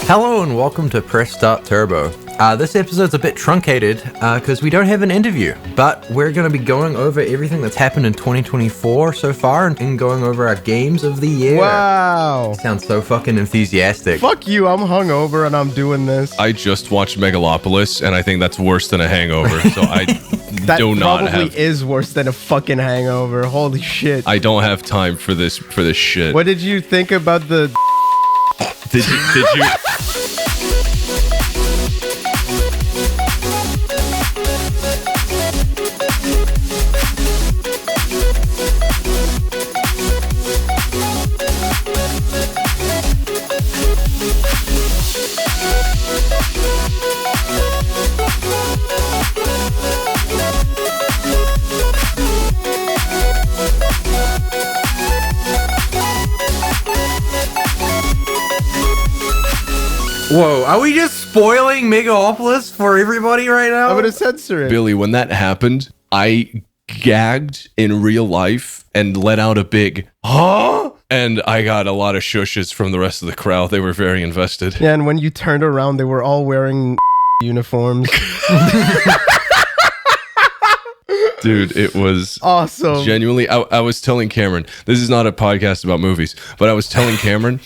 Hello and welcome to Press Start Turbo. This episode's a bit truncated because we don't have an interview, but we're going to be going over everything that's happened in 2024 so far and going over our games of the year. Wow. Sounds so fucking enthusiastic. Fuck you, I'm hungover and I'm doing this. I just watched Megalopolis, and I think that's worse than a hangover, so I That do not probably have... is worse than a fucking hangover. Holy shit. I don't have time for this shit. What did you think about the... Did you... Whoa, are we just spoiling Megalopolis for everybody right now? I'm gonna censor it. Billy, when that happened, I gagged in real life and let out a big, huh? And I got a lot of shushes from the rest of the crowd. They were very invested. Yeah, and when you turned around, they were all wearing uniforms. Dude, it was Awesome. genuinely... I was telling Cameron, this is not a podcast about movies, but I was telling Cameron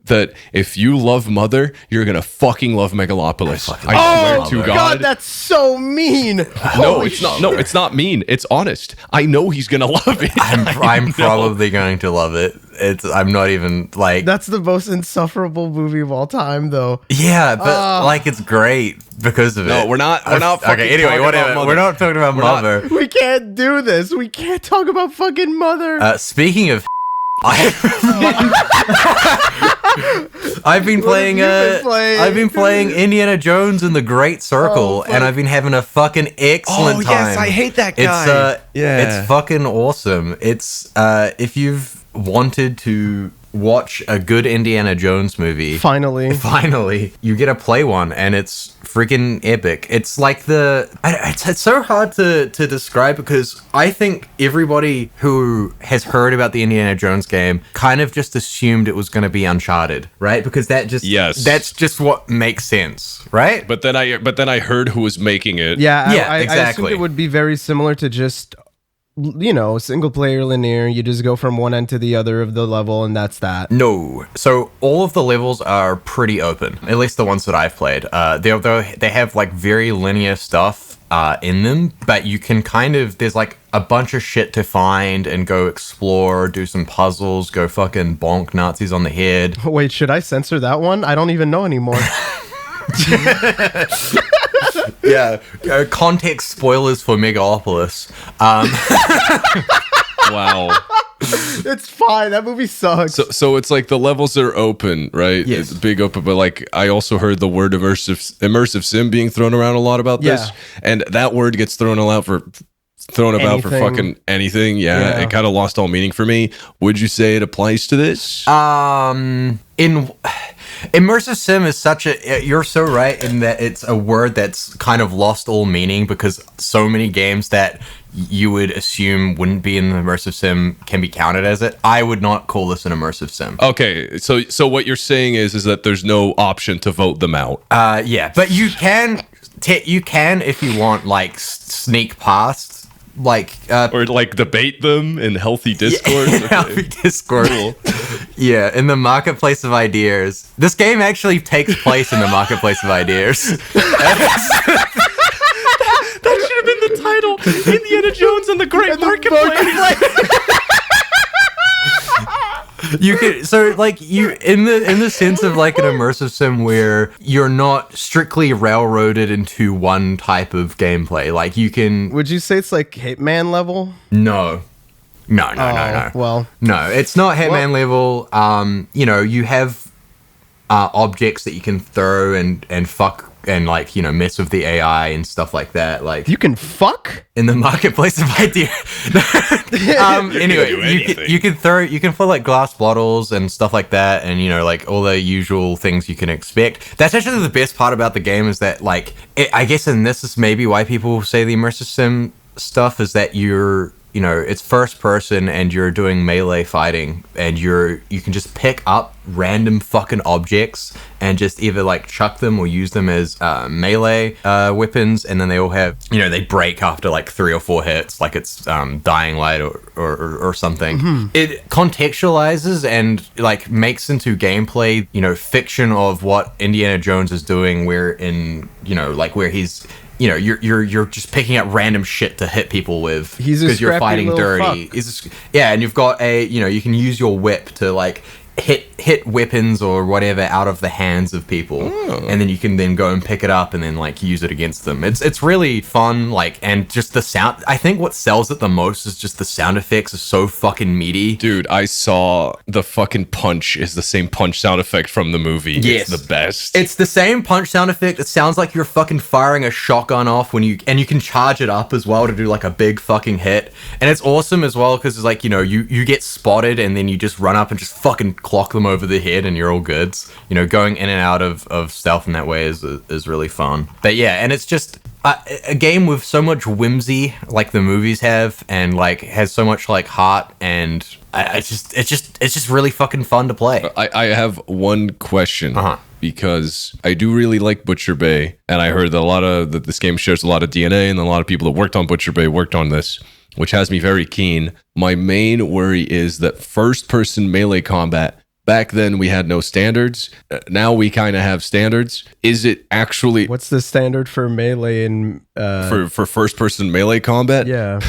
that if you love Mother, you're gonna fucking love Megalopolis. I swear to God, that's so mean. No, Holy it's not. No, it's not mean. It's honest. I know he's gonna love it. I'm probably going to love it. I'm not even like... That's the most insufferable movie of all time, though. Yeah, but like it's great because of it. No, we're not. We're not. Fucking Okay, anyway, talking whatever. about Mother. We're not talking about not. Mother. We can't do this. We can't talk about fucking Mother. Speaking of, I've been playing. have you been playing? I've been playing Indiana Jones and the Great Circle, fuck. and I've been having a fucking excellent time. yes, I hate that guy. It's fucking awesome. It's if you've wanted to watch a good Indiana Jones movie, finally you get to play one, and it's freaking epic. It's like it's so hard to describe because I think everybody who has heard about the Indiana Jones game kind of just assumed it was going to be Uncharted, right? Because that's just what makes sense, right? But then I heard who was making it. Yeah, I exactly. assumed it would be very similar to just, you know, single player linear. You just go from one end to the other of the level, and that's that. No. So all of the levels are pretty open, at least the ones that I've played. They have like very linear stuff in them, but you can there's like a bunch of shit to find and go explore, do some puzzles, go fucking bonk Nazis on the head. Wait, should I censor that one? I don't even know anymore. Yeah. Context spoilers for Megalopolis. Wow. It's fine. That movie sucks. So it's like the levels are open, right? Yes. It's big open, but like I also heard the word immersive sim being thrown around a lot about this, and that word gets thrown about for fucking anything. Yeah. It kind of lost all meaning for me. Would you say it applies to this? In immersive sim is you're so right in that it's a word that's kind of lost all meaning because so many games that you would assume wouldn't be in the immersive sim can be counted as it. I would not call this an immersive sim. Okay, so what you're saying is that there's no option to vote them out. Yeah, but you can if you want, like sneak past, like or like debate them in healthy discourse. Yeah, healthy discourse. Cool. Yeah, in the marketplace of ideas. This game actually takes place in the marketplace of ideas. That should have been the title. Indiana Jones and the Great Marketplace. You could in the sense of like an immersive sim where you're not strictly railroaded into one type of gameplay. Like you can. Would you say it's like Hitman level? No. No. Well, no, it's not Hitman level. You know, you have objects that you can throw and fuck and like, you know, mess with the AI and stuff like that. Like you can fuck in the marketplace of ideas. Anyway, you can fill like glass bottles and stuff like that, and you know, like all the usual things you can expect. That's actually the best part about the game is that like I guess, and this is maybe why people say the immersive sim stuff is that you're it's first person and you're doing melee fighting, and you can just pick up random fucking objects and just either like chuck them or use them as melee weapons, and then they all have, they break after like 3 or 4 hits, like it's Dying Light or something. Mm-hmm. It contextualizes and like makes into gameplay, fiction of what Indiana Jones is doing, where in, where he's, you're just picking up random shit to hit people with because you're fighting dirty. And you've got you can use your whip to like hit weapons or whatever out of the hands of people, and then you can then go and pick it up and then like use it against them. It's really fun, like, and just the sound. I think what sells it the most is just the sound effects are so fucking meaty. Dude, I saw the fucking punch is the same punch sound effect from the movie. Yes. It's the best. It's the same punch sound effect. It sounds like you're fucking firing a shotgun off and you can charge it up as well to do like a big fucking hit. And it's awesome as well because it's like, you get spotted and then you just run up and just fucking clock them over the head and you're all good. Going in and out of stealth in that way is really fun. But yeah, and it's just a game with so much whimsy like the movies have, and like has so much like heart, and it's just really fucking fun to play. I have one question. Because I do really like Butcher Bay, and I heard that this game shares a lot of DNA, and a lot of people that worked on Butcher Bay worked on this, which has me very keen. My main worry is that first-person melee combat, back then we had no standards. Now we kind of have standards. Is it actually... What's the standard for melee in... For first-person melee combat? Yeah.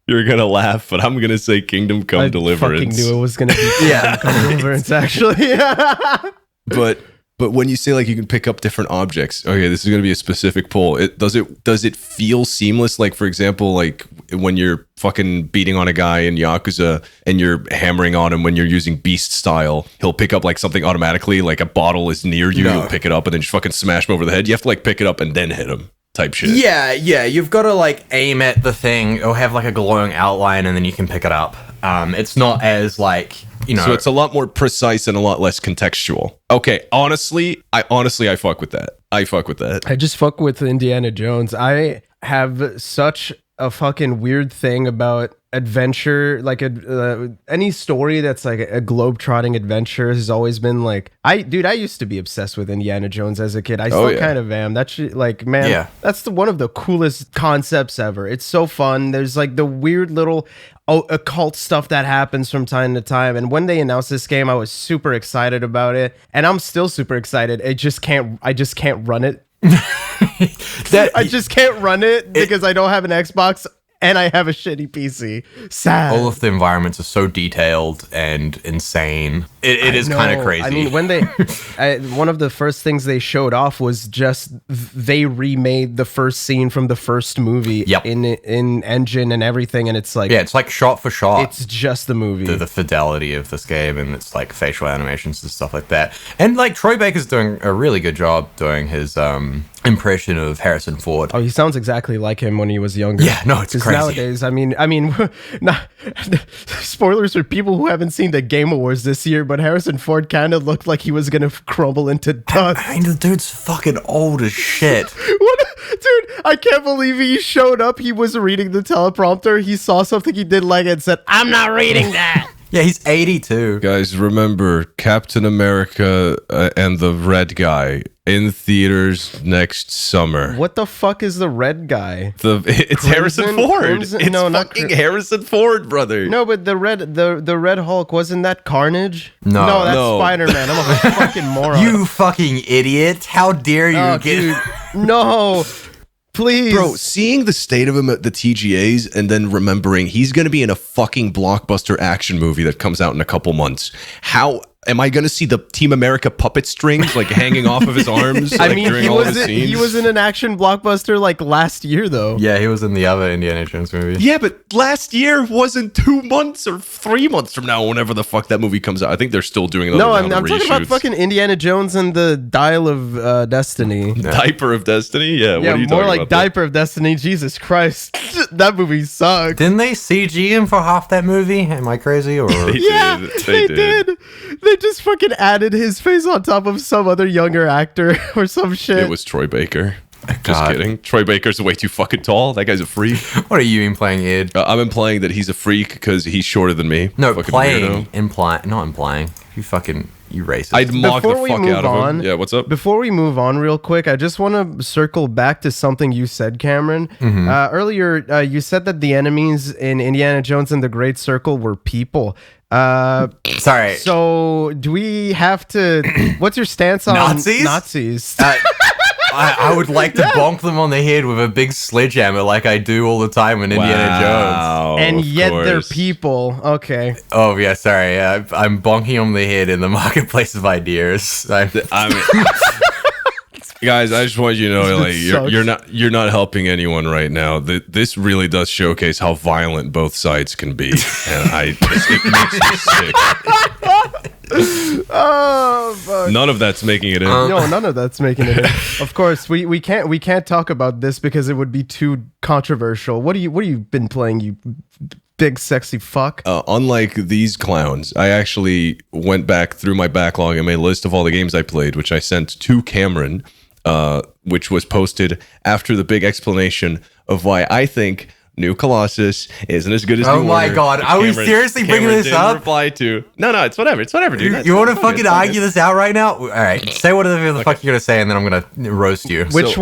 You're going to laugh, but I'm going to say Kingdom Come Deliverance. I fucking knew it was going to be Kingdom Come Deliverance, actually. But when you say like you can pick up different objects, okay, this is going to be a specific pull. Does it feel seamless? Like, for example, like when you're fucking beating on a guy in Yakuza and you're hammering on him when you're using beast style, he'll pick up like something automatically, like a bottle is near you, you'll pick it up and then just fucking smash him over the head. You have to like pick it up and then hit him. Type shit. Yeah, you've got to like aim at the thing or have like a glowing outline and then you can pick it up. It's not as like, So it's a lot more precise and a lot less contextual. Okay, honestly, I fuck with that. I just fuck with Indiana Jones. I have such a fucking weird thing about adventure, like any story that's like a globe-trotting adventure has always been like, I used to be obsessed with Indiana Jones as a kid. I still kind of am. That's like, man, that's one of the coolest concepts ever. It's so fun. There's like the weird little occult stuff that happens from time to time, and when they announced this game I was super excited about it, and I'm still super excited. I just can't run it. I just can't run it because I don't have an Xbox and I have a shitty PC. Sad. All of the environments are so detailed and insane. It is kind of crazy. I mean, when they, one of the first things they showed off was just they remade the first scene from the first movie in engine and everything, and it's like it's like shot for shot. It's just the movie. The fidelity of this game, and it's like facial animations and stuff like that. And like Troy Baker's doing a really good job doing his impression of Harrison Ford. Oh, he sounds exactly like him when he was younger. Yeah, no, it's crazy. Nowadays, I mean, spoilers for people who haven't seen the Game Awards this year, but Harrison Ford kind of looked like he was gonna crumble into dust. I mean, the dude's fucking old as shit. Dude, I can't believe he showed up. He was reading the teleprompter. He saw something he didn't like and said, "I'm not reading that." Yeah, he's 82. Guys, remember Captain America and the Red Guy in theaters next summer. What the fuck is the Red Guy? It's Harrison Ford. It's fucking Harrison Ford, brother. No, but the Red Hulk, wasn't that Carnage? No, that's Spider-Man. I'm a fucking moron. You fucking idiot. How dare you dude, no. Please. Bro, seeing the state of him at the TGAs and then remembering he's going to be in a fucking blockbuster action movie that comes out in a couple months. How am I going to see the Team America puppet strings like hanging off of his arms during all the scenes? He was in an action blockbuster like last year, though. Yeah, he was in the other Indiana Jones movie. Yeah, but last year wasn't 2 months or 3 months from now, whenever the fuck that movie comes out. I think they're still doing it. No, I'm talking about fucking Indiana Jones and the Dial of Destiny. No. Diaper of Destiny? Yeah, what are you more talking like about Diaper of Destiny. Jesus Christ. That movie sucked. Didn't they CG him for half that movie? Am I crazy? Or They did. They just fucking added his face on top of some other younger actor or some shit. It was Troy Baker. Just kidding. Troy Baker's way too fucking tall. That guy's a freak. What are you implying, Ed? I'm implying that he's a freak because he's shorter than me. No, fucking playing, not implying. You racist. I'd mock the fuck out of him. Yeah, what's up? Before we move on real quick, I just want to circle back to something you said, Cameron. Earlier, you said that the enemies in Indiana Jones and the Great Circle were people. Sorry. So do we have to... What's your stance on Nazis? I would like to bonk them on the head with a big sledgehammer like I do all the time in Indiana Jones. And yet they're people. Okay. Oh, yeah, sorry. I'm bonking on the head in the marketplace of ideas. I mean... Guys, I just want you to know, like, you're not helping anyone right now. This really does showcase how violent both sides can be, and it makes me sick. Oh, fuck. None of that's making it in. No, none of that's making it in. Of course, we can't talk about this because it would be too controversial. What have you been playing, you big sexy fuck? Unlike these clowns, I actually went back through my backlog and made a list of all the games I played, which I sent to Cameron. Which was posted after the big explanation of why I think New Colossus isn't as good as New Order. Oh my god, are we seriously bringing this up? Reply to. No, it's whatever, dude. You want to fucking argue this out right now? All right, say whatever the fuck you're gonna say, and then I'm gonna roast you. Which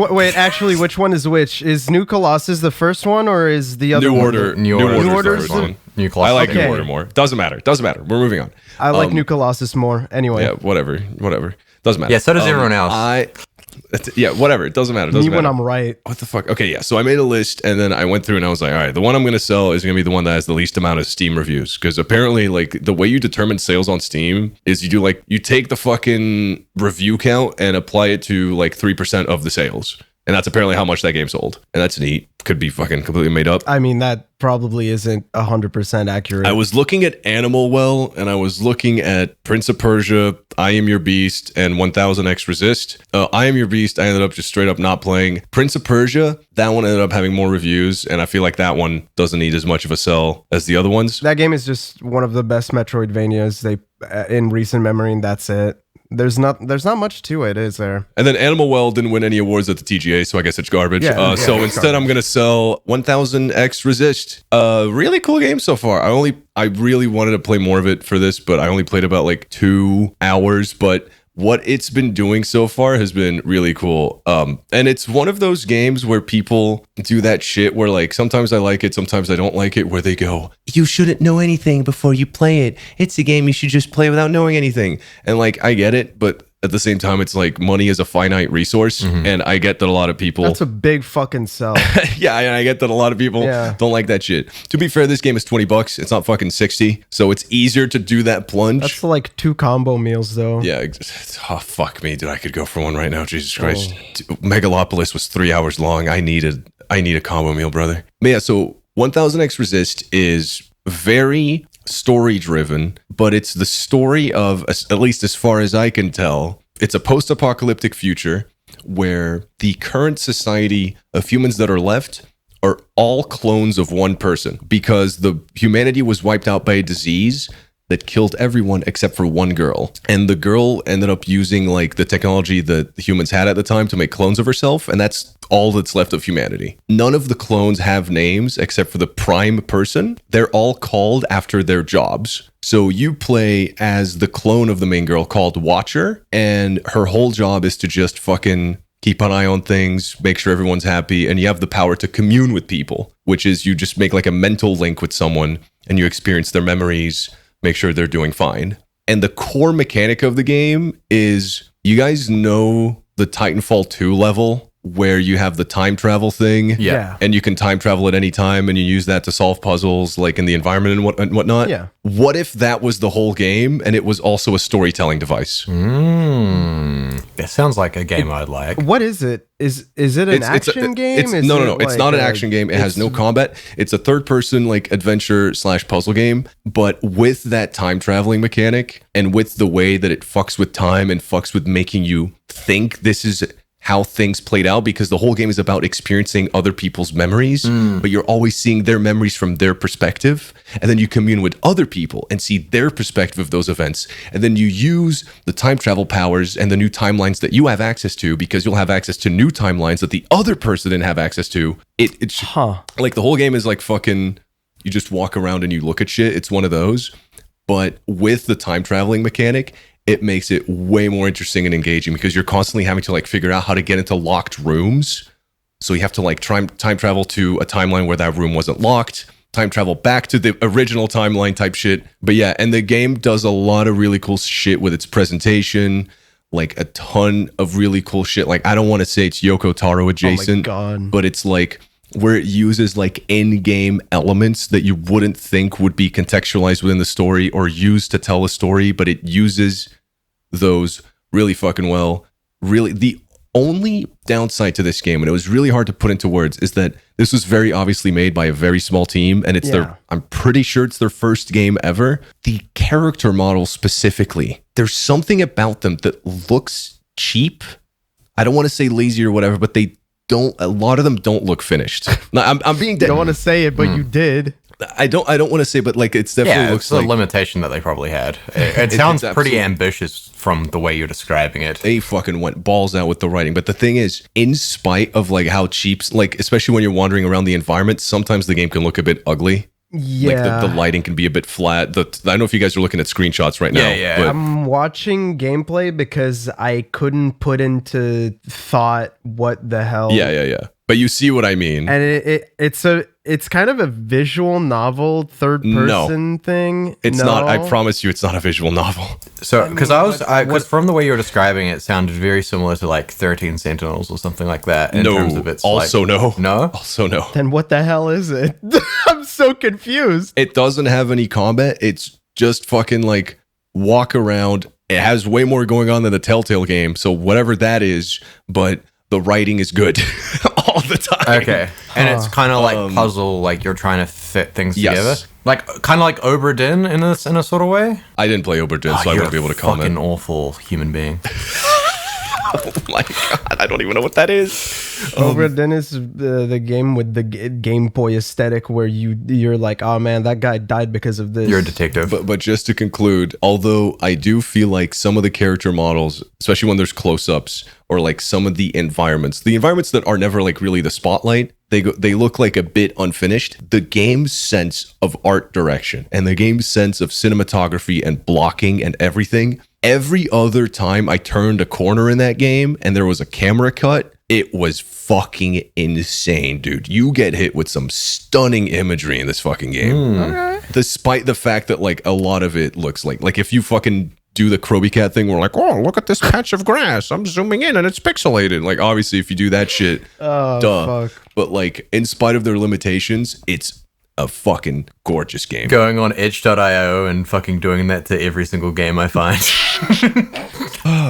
one is which? Is New Colossus the first one, or is the other New one? Order? New Order is the first one. New Colossus. I like New Order more. Doesn't matter. We're moving on. I like New Colossus more. Anyway. Yeah, whatever. Doesn't matter. Yeah, so does everyone else. Yeah, whatever. It doesn't matter. When I'm right. What the fuck? Okay, yeah. So I made a list and then I went through and I was like, all right, the one I'm going to sell is going to be the one that has the least amount of Steam reviews. Because apparently, like, the way you determine sales on Steam is you take the fucking review count and apply it to like 3% of the sales. And that's apparently how much that game sold. And that's neat. Could be fucking completely made up. I mean, that probably isn't 100% accurate. I was looking at Animal Well, and I was looking at Prince of Persia, I Am Your Beast, and 1000X Resist. I Am Your Beast, I ended up just straight up not playing. Prince of Persia, that one ended up having more reviews, and I feel like that one doesn't need as much of a sell as the other ones. That game is just one of the best Metroidvanias in recent memory, and that's it. There's not much to it, is there? And then Animal Well didn't win any awards at the TGA, so I guess it's garbage. So instead, I'm gonna sell 1000X Resist. Really cool game so far. I really wanted to play more of it for this, but I only played about like 2 hours. But what it's been doing so far has been really cool. And it's one of those games where people do that shit where, like, sometimes I like it, sometimes I don't like it, where they go, you shouldn't know anything before you play it. It's a game you should just play without knowing anything. And, like, I get it, but at the same time, it's like money is a finite resource. And I get that a lot of people... That's a big fucking sell. Yeah, and I get that a lot of people don't like that shit. To be fair, this game is $20. It's not fucking 60. So it's easier to do that plunge. That's like 2 combo meals, though. Yeah. Oh, fuck me, dude. I could go for one right now. Jesus Christ. Megalopolis was 3 hours long. I need a combo meal, brother. But yeah, so 1000X Resist is very story driven, but it's the story of, at least as far as I can tell, it's a post-apocalyptic future where the current society of humans that are left are all clones of one person because the humanity was wiped out by a disease that killed everyone except for one girl. And the girl ended up using like the technology that the humans had at the time to make clones of herself, and that's all that's left of humanity. None of the clones have names except for the prime person. They're all called after their jobs. So you play as the clone of the main girl called Watcher, and her whole job is to just fucking keep an eye on things, make sure everyone's happy, and you have the power to commune with people, which is you just make like a mental link with someone and you experience their memories, make sure they're doing fine. And the core mechanic of the game is, you guys know the Titanfall 2 level where you have the time travel thing? Yeah. And you can time travel at any time and you use that to solve puzzles like in the environment and whatnot? Yeah. What if that was the whole game and it was also a storytelling device? That sounds like a game I'd like. What is it? Is it an action game? No. It's not an action game. It has no combat. It's a third-person like adventure / puzzle game, but with that time traveling mechanic and with the way that it fucks with time and fucks with making you think this is how things played out, because the whole game is about experiencing other people's memories, but you're always seeing their memories from their perspective. And then you commune with other people and see their perspective of those events. And then you use the time travel powers and the new timelines that you have access to, because you'll have access to new timelines that the other person didn't have access to. It's like the whole game is like fucking, you just walk around and you look at shit. It's one of those. But with the time traveling mechanic, it makes it way more interesting and engaging, because you're constantly having to like figure out how to get into locked rooms. So you have to like time travel to a timeline where that room wasn't locked, time travel back to the original timeline type shit. But yeah, and the game does a lot of really cool shit with its presentation, like a ton of really cool shit. Like, I don't want to say it's Yoko Taro adjacent, but it's like where it uses like in-game elements that you wouldn't think would be contextualized within the story or used to tell a story, but it uses those really fucking well. Really, the only downside to this game, and it was really hard to put into words, is that this was very obviously made by a very small team, and it's I'm pretty sure it's their first game ever. The character models specifically, there's something about them that looks cheap. I don't want to say lazy or whatever, but a lot of them don't look finished. No, I'm being dead. I don't want to say it, but you did. I don't want to say, but like it's definitely looks like a limitation that they probably had. It sounds pretty ambitious from the way you're describing it. They fucking went balls out with the writing. But the thing is, in spite of like how cheap, like especially when you're wandering around the environment, sometimes the game can look a bit ugly. Yeah, like the lighting can be a bit flat. I don't know if you guys are looking at screenshots right now. Yeah. But I'm watching gameplay because I couldn't put into thought what the hell. Yeah. But you see what I mean. And it's kind of a visual novel, third person thing. It's not. I promise you, it's not a visual novel. So, because from the way you're describing it, sounded very similar to like 13 Sentinels or something like that. In terms of its also no. Also no. Then what the hell is it? I'm so confused. It doesn't have any combat. It's just fucking like walk around. It has way more going on than the Telltale game. So whatever that is, but the writing is good all the time. Okay. And it's kind of like puzzle, like you're trying to fit things together. Like kind of like Obra Dinn in a sort of way. I didn't play Obra Dinn, so I won't be able to comment. Fucking awful human being. Oh my god, I don't even know what that is. Obra Dinn is the game with the Game Boy aesthetic where you're like, oh man, that guy died because of this. You're a detective. But just to conclude, although I do feel like some of the character models, especially when there's close-ups or like some of the environments that are never like really the spotlight, they look like a bit unfinished. The game's sense of art direction and the game's sense of cinematography and blocking and everything. Every other time I turned a corner in that game and there was a camera cut, it was fucking insane, dude. You get hit with some stunning imagery in this fucking game. Okay. Despite the fact that like a lot of it looks like if you fucking do the Krobie Cat thing, we're like, oh, look at this patch of grass. I'm zooming in and it's pixelated. Like, obviously, if you do that shit, fuck. But like, in spite of their limitations, it's a fucking gorgeous game. Going on itch.io and fucking doing that to every single game I find.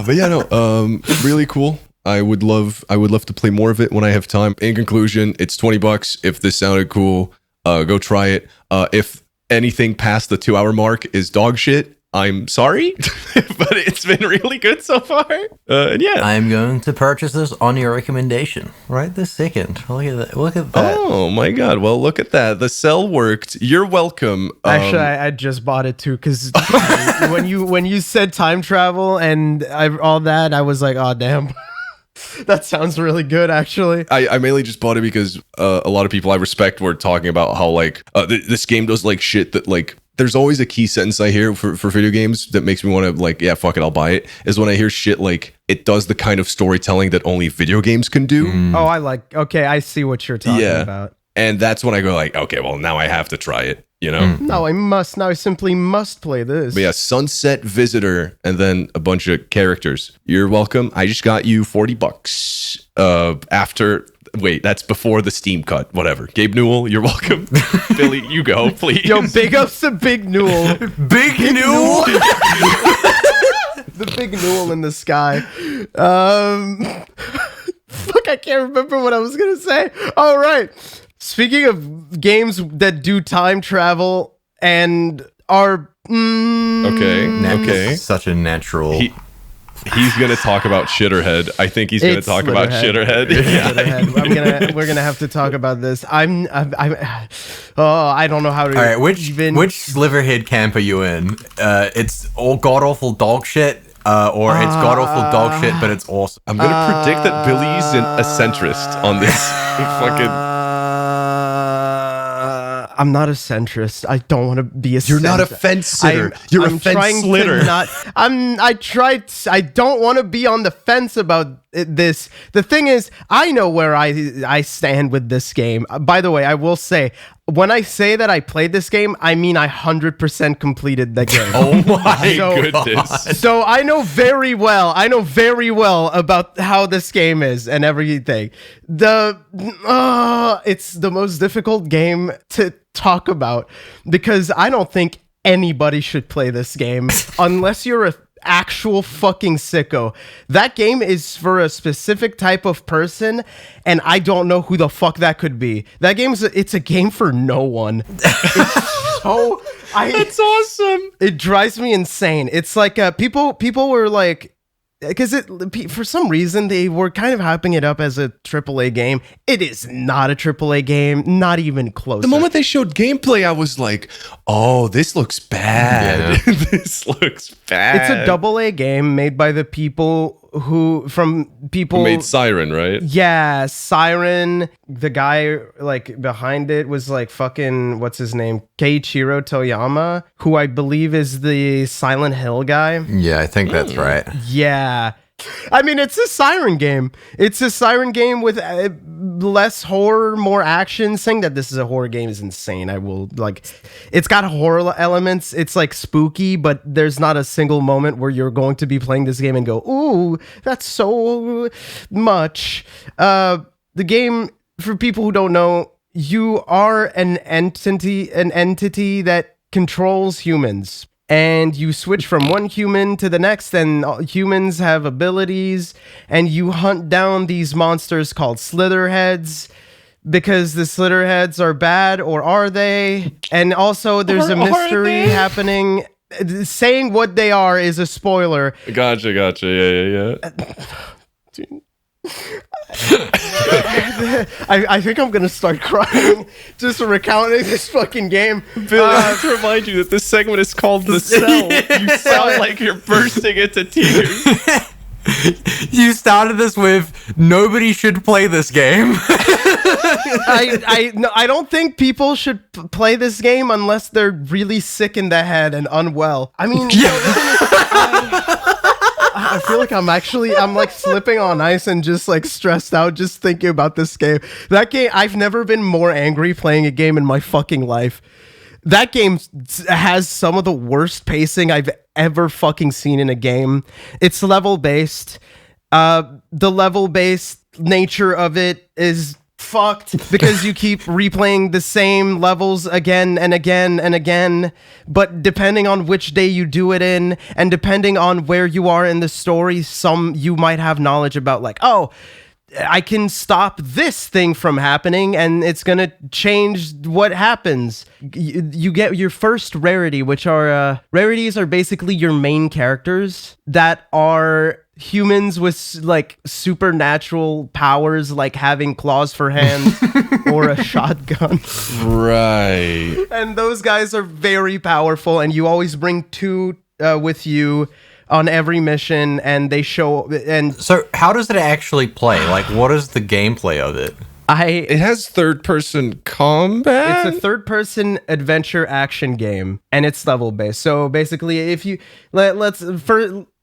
But yeah, no, really cool. I would love to play more of it when I have time. In conclusion, it's $20. If this sounded cool, go try it. If anything past the 2-hour mark is dog shit, I'm sorry, but it's been really good so far. And yeah, I'm going to purchase this on your recommendation right this second. Look at that. Oh my god! Well, look at that. The sell worked. You're welcome. Actually, I just bought it too because when you said time travel and all that, I was like, oh damn. That sounds really good, actually. I mainly just bought it because a lot of people I respect were talking about how like this game does like shit that like. There's always a key sentence I hear for video games that makes me want to like, yeah, fuck it, I'll buy it. Is when I hear shit like it does the kind of storytelling that only video games can do. Oh, okay, I see what you're talking about. And that's when I go like, okay, well now I have to try it. You know? No, I simply must play this. But yeah, Sunset Visitor and then a bunch of characters. You're welcome. I just got you $40 after. Wait, that's before the Steam cut. Whatever. Gabe Newell, you're welcome. Billy, you go, please. Yo, big ups to Big Newell. Big Newell? The Big Newell in the sky. Fuck, I can't remember what I was going to say. All right. Speaking of games that do time travel and are... Okay. Such a natural... He's gonna talk about Shitterhead. I think he's gonna talk about Shitterhead. Yeah. We're gonna have to talk about this. I don't know how to. All right, which Slitterhead camp are you in? It's all god awful dog shit, or it's god awful dog shit, but it's awesome. I'm gonna predict that Billy's a centrist on this fucking. I'm not a centrist. I don't want to be a. You're not a fence sitter. You're a fence slitter. I don't want to be on the fence about this. The thing is, I know where I stand with this game. By the way, I will say, when I say that I played this game, I mean I 100% completed the game. Oh my goodness. So I know very well about how this game is and everything. It's the most difficult game to talk about because I don't think anybody should play this game unless you're a actual fucking sicko. That game is for a specific type of person, and I don't know who the fuck that could be. That it's a game for no one. It's awesome. It drives me insane. It's like people were like, because for some reason they were kind of hyping it up as a AAA game. It is not a AAA game, not even close. The moment they showed gameplay, I was like, "Oh, this looks bad. Yeah. This looks bad." It's a AA game made by the people who made Siren, right? Yeah, Siren. The guy like behind it was like fucking what's his name, Keiichiro Toyama, who I believe is the Silent Hill guy. Yeah, I think that's right. Yeah. I mean, it's a Siren game. It's a Siren game with less horror, more action. Saying that this is a horror game is insane. It's got horror elements. It's like spooky, but there's not a single moment where you're going to be playing this game and go, "Ooh, that's so much." The game, for people who don't know, you are an entity that controls humans. And you switch from one human to the next, and humans have abilities, and you hunt down these monsters called Slitterheads, because the Slitterheads are bad, or are they? And also, there's a mystery happening. Saying what they are is a spoiler. Gotcha. Yeah. Dude. I think I'm gonna start crying just recounting this fucking game. Bill, I have to remind you that this segment is called The Cell. You sound like you're bursting into tears. You started this with nobody should play this game. I don't think people should play this game unless they're really sick in the head and unwell. I mean, I feel like I'm like slipping on ice and just like stressed out just thinking about this game. That game, I've never been more angry playing a game in my fucking life. That game has some of the worst pacing I've ever fucking seen in a game. It's level-based. The level-based nature of it is fucked because you keep replaying the same levels again and again and again, but depending on which day you do it in and depending on where you are in the story, you might have knowledge about like, oh, I can stop this thing from happening and it's gonna change what happens. You get your first rarity, which are rarities are basically your main characters that are humans with like supernatural powers, like having claws for hands or a shotgun. Right. And those guys are very powerful, and you always bring two with you on every mission, and they show. And so how does it actually play? Like, what is the gameplay of it? It has third-person combat. It's a third-person adventure action game, and it's level-based. So basically, if you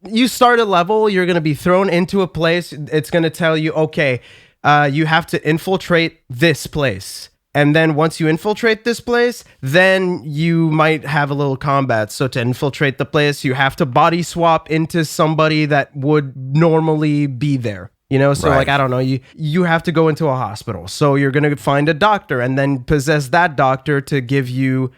you start a level, you're going to be thrown into a place. It's going to tell you, okay, you have to infiltrate this place. And then once you infiltrate this place, then you might have a little combat. So to infiltrate the place, you have to body swap into somebody that would normally be there. You know, so like, I don't know, you have to go into a hospital. So you're going to find a doctor and then possess that doctor to get you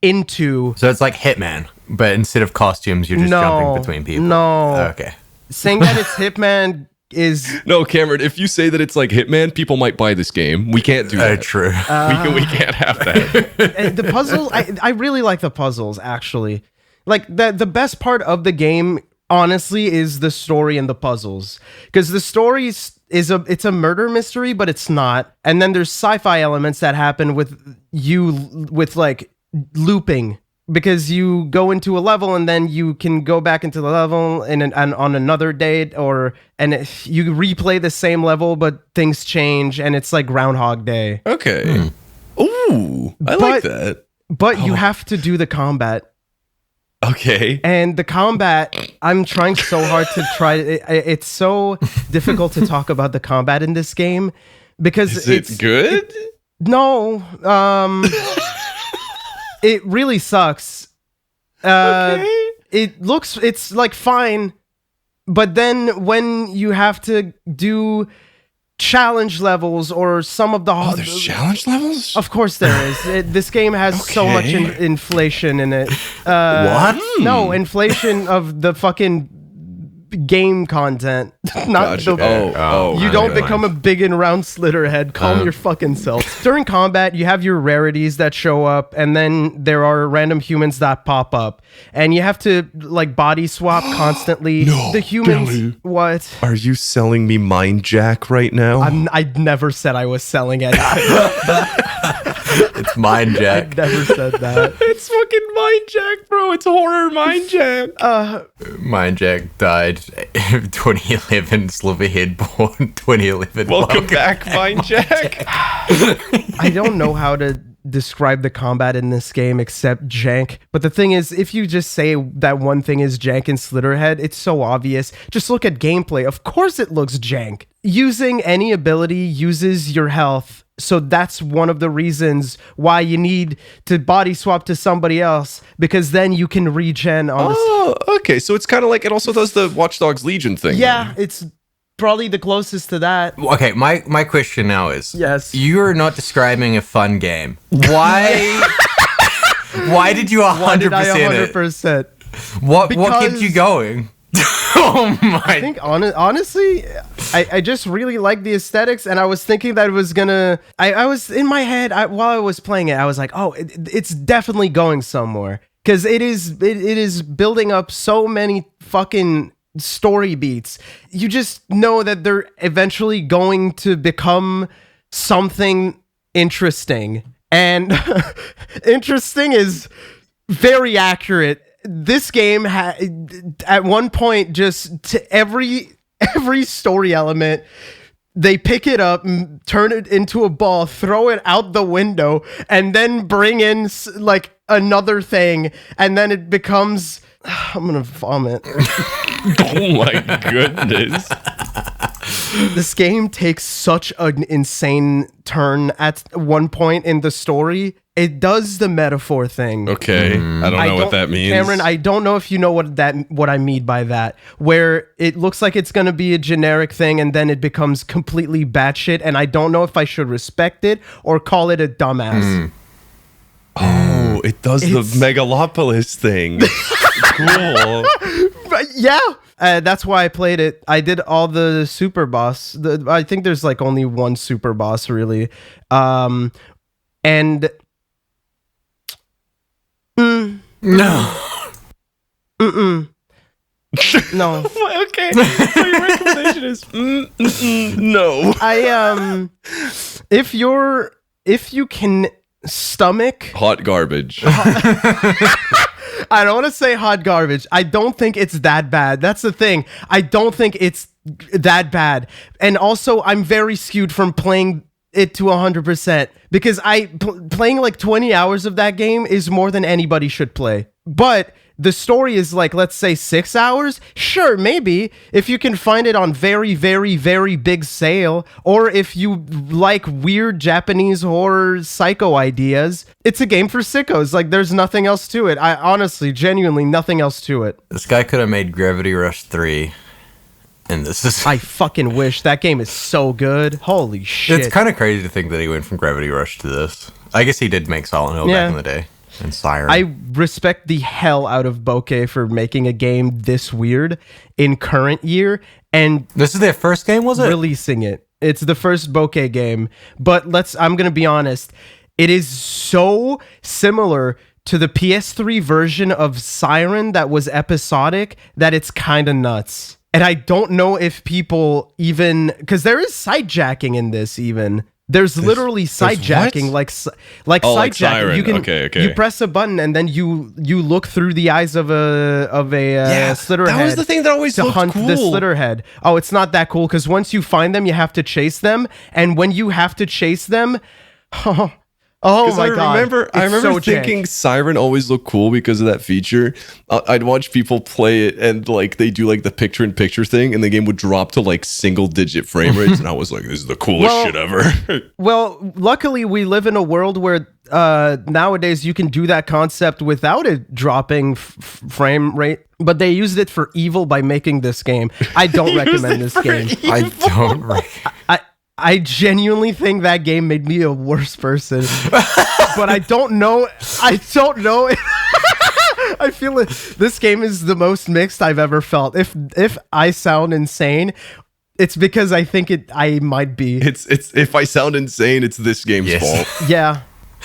into. So it's like Hitman, but instead of costumes, you're just jumping between people. No. Okay. Saying that it's Hitman is... No, Cameron, if you say that it's like Hitman, people might buy this game. We can't do that. True. We can't have that. The puzzle, I really like the puzzles, actually. Like, the best part of the game honestly is the story and the puzzles, because the story it's a murder mystery, but it's not. And then there's sci-fi elements that happen with like looping, because you go into a level and then you can go back into the level and on another date, and you replay the same level, but things change and it's like Groundhog Day. Okay. Ooh, I like that. But you have to do the combat. Okay. And the combat, I'm trying so hard to try. It's so difficult to talk about the combat in this game because it's good. No, it really sucks. Okay. It's like fine, but then when you have to do challenge levels or some of the there's challenge levels? Of course there is. This game has so much inflation in it. What? No, inflation of the fucking game content. Not Gotcha. the you don't become a big and round Slitterhead. Calm your fucking self. During combat, you have your rarities that show up, and then there are random humans that pop up, and you have to like body swap constantly. No, the humans. Billy. What? Are you selling me Mind Jack right now? I never said I was selling anything. It's Mind Jack. I never said that. It's fucking Mind Jack, bro. It's horror Mind Jack. Mind Jack died 2011. Slitterhead born 2011. Welcome back, Mind Jack. I don't know how to describe the combat in this game except jank. But the thing is, if you just say that one thing is jank in Slitterhead, it's so obvious. Just look at gameplay. Of course it looks jank. Using any ability uses your health. So that's one of the reasons why you need to body swap to somebody else, because then you can regen on this. Oh, okay. So it's kind of like it also does the Watch Dogs Legion thing. Yeah, it's probably the closest to that. Okay, my question now is, yes, you're not describing a fun game. Why? Why did you 100% 100%? What kept you going? Oh my! I think honestly, I just really like the aesthetics, and I was thinking that it was gonna. I was in my head while I was playing it. I was like, oh, it's definitely going somewhere, because it is building up so many fucking story beats. You just know that they're eventually going to become something interesting, and interesting is very accurate. This game at one point, just to every story element, they pick it up, turn it into a ball, throw it out the window, and then bring in like another thing, and then it becomes I'm gonna vomit. Oh my goodness. This game takes such an insane turn at one point in the story. It does the metaphor thing. Okay, I don't know what that means. Cameron, I don't know if you know what I mean by that, where it looks like it's going to be a generic thing and then it becomes completely batshit, and I don't know if I should respect it or call it a dumbass. Oh, it does the Megalopolis thing. Cool. Yeah. That's why I played it. I did all the super boss. I think there's like only one super boss really. And no. No. Okay. So your recommendation is no. If you can stomach hot garbage. I don't want to say hot garbage. I don't think it's that bad. That's the thing. I don't think it's that bad. And also, I'm very skewed from playing it to 100% because playing like 20 hours of that game is more than anybody should play. But the story is like, let's say 6 hours. Sure, maybe if you can find it on very, very, very big sale, or if you like weird Japanese horror psycho ideas, it's a game for sickos. Like, there's nothing else to it. I honestly, genuinely, nothing else to it. This guy could have made Gravity Rush 3. And this is... I fucking wish. That game is so good. Holy shit. It's kind of crazy to think that he went from Gravity Rush to this. I guess he did make Silent Hill back in the day. And Siren. I respect the hell out of Bokeh for making a game this weird in current year. And this is their first game, was it? Releasing it. It's the first Bokeh game. But I'm going to be honest. It is so similar to the PS3 version of Siren that was episodic that it's kind of nuts. And I don't know if people even, because there is sidejacking in this even. There's literally sidejacking, like sidejacking. Siren. You can Okay. you press a button and then you look through the eyes of a Slitterhead. That was the thing that always to looked hunt cool. the Slitterhead. Oh, it's not that cool because once you find them, you have to chase them, and when you have to chase them, oh my god! I remember thinking Siren always looked cool because of that feature. I'd watch people play it and like they do like the picture-in-picture thing, and the game would drop to like single-digit frame rates, and I was like, "This is the coolest shit ever." Well, luckily we live in a world where nowadays you can do that concept without it dropping frame rate. But they used it for evil by making this game. I don't recommend this game. I don't. I genuinely think that game made me a worse person. But I don't know. I feel like this game is the most mixed I've ever felt. If I sound insane, it's because I think I might be. It's if I sound insane, it's this game's fault. Yeah.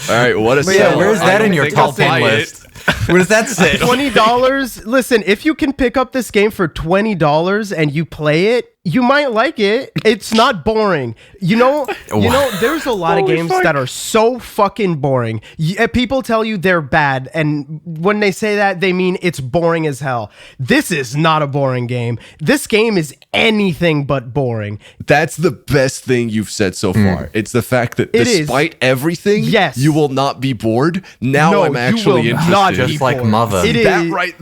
All right, what a where's that in your top 10 list? Where does that sit? $20. Listen, if you can pick up this game for $20 and you play it, you might like it. It's not boring. You know, there's a lot of games that are so fucking boring. People tell you they're bad, and when they say that, they mean it's boring as hell. This is not a boring game. This game is anything but boring. That's the best thing you've said so far. It's the fact that despite everything, you will not be bored. Now I'm actually interested. Not just like Mother. It is right.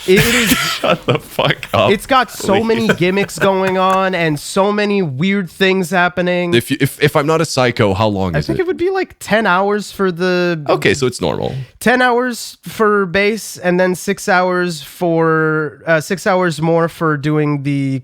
It is. Shut the fuck up. It's got so many gimmicks going on and so many weird things happening. If I'm not a psycho, how long is it? I think it would be like 10 hours for the... Okay, so it's normal. 10 hours for base and then 6 hours for... 6 hours more for doing the...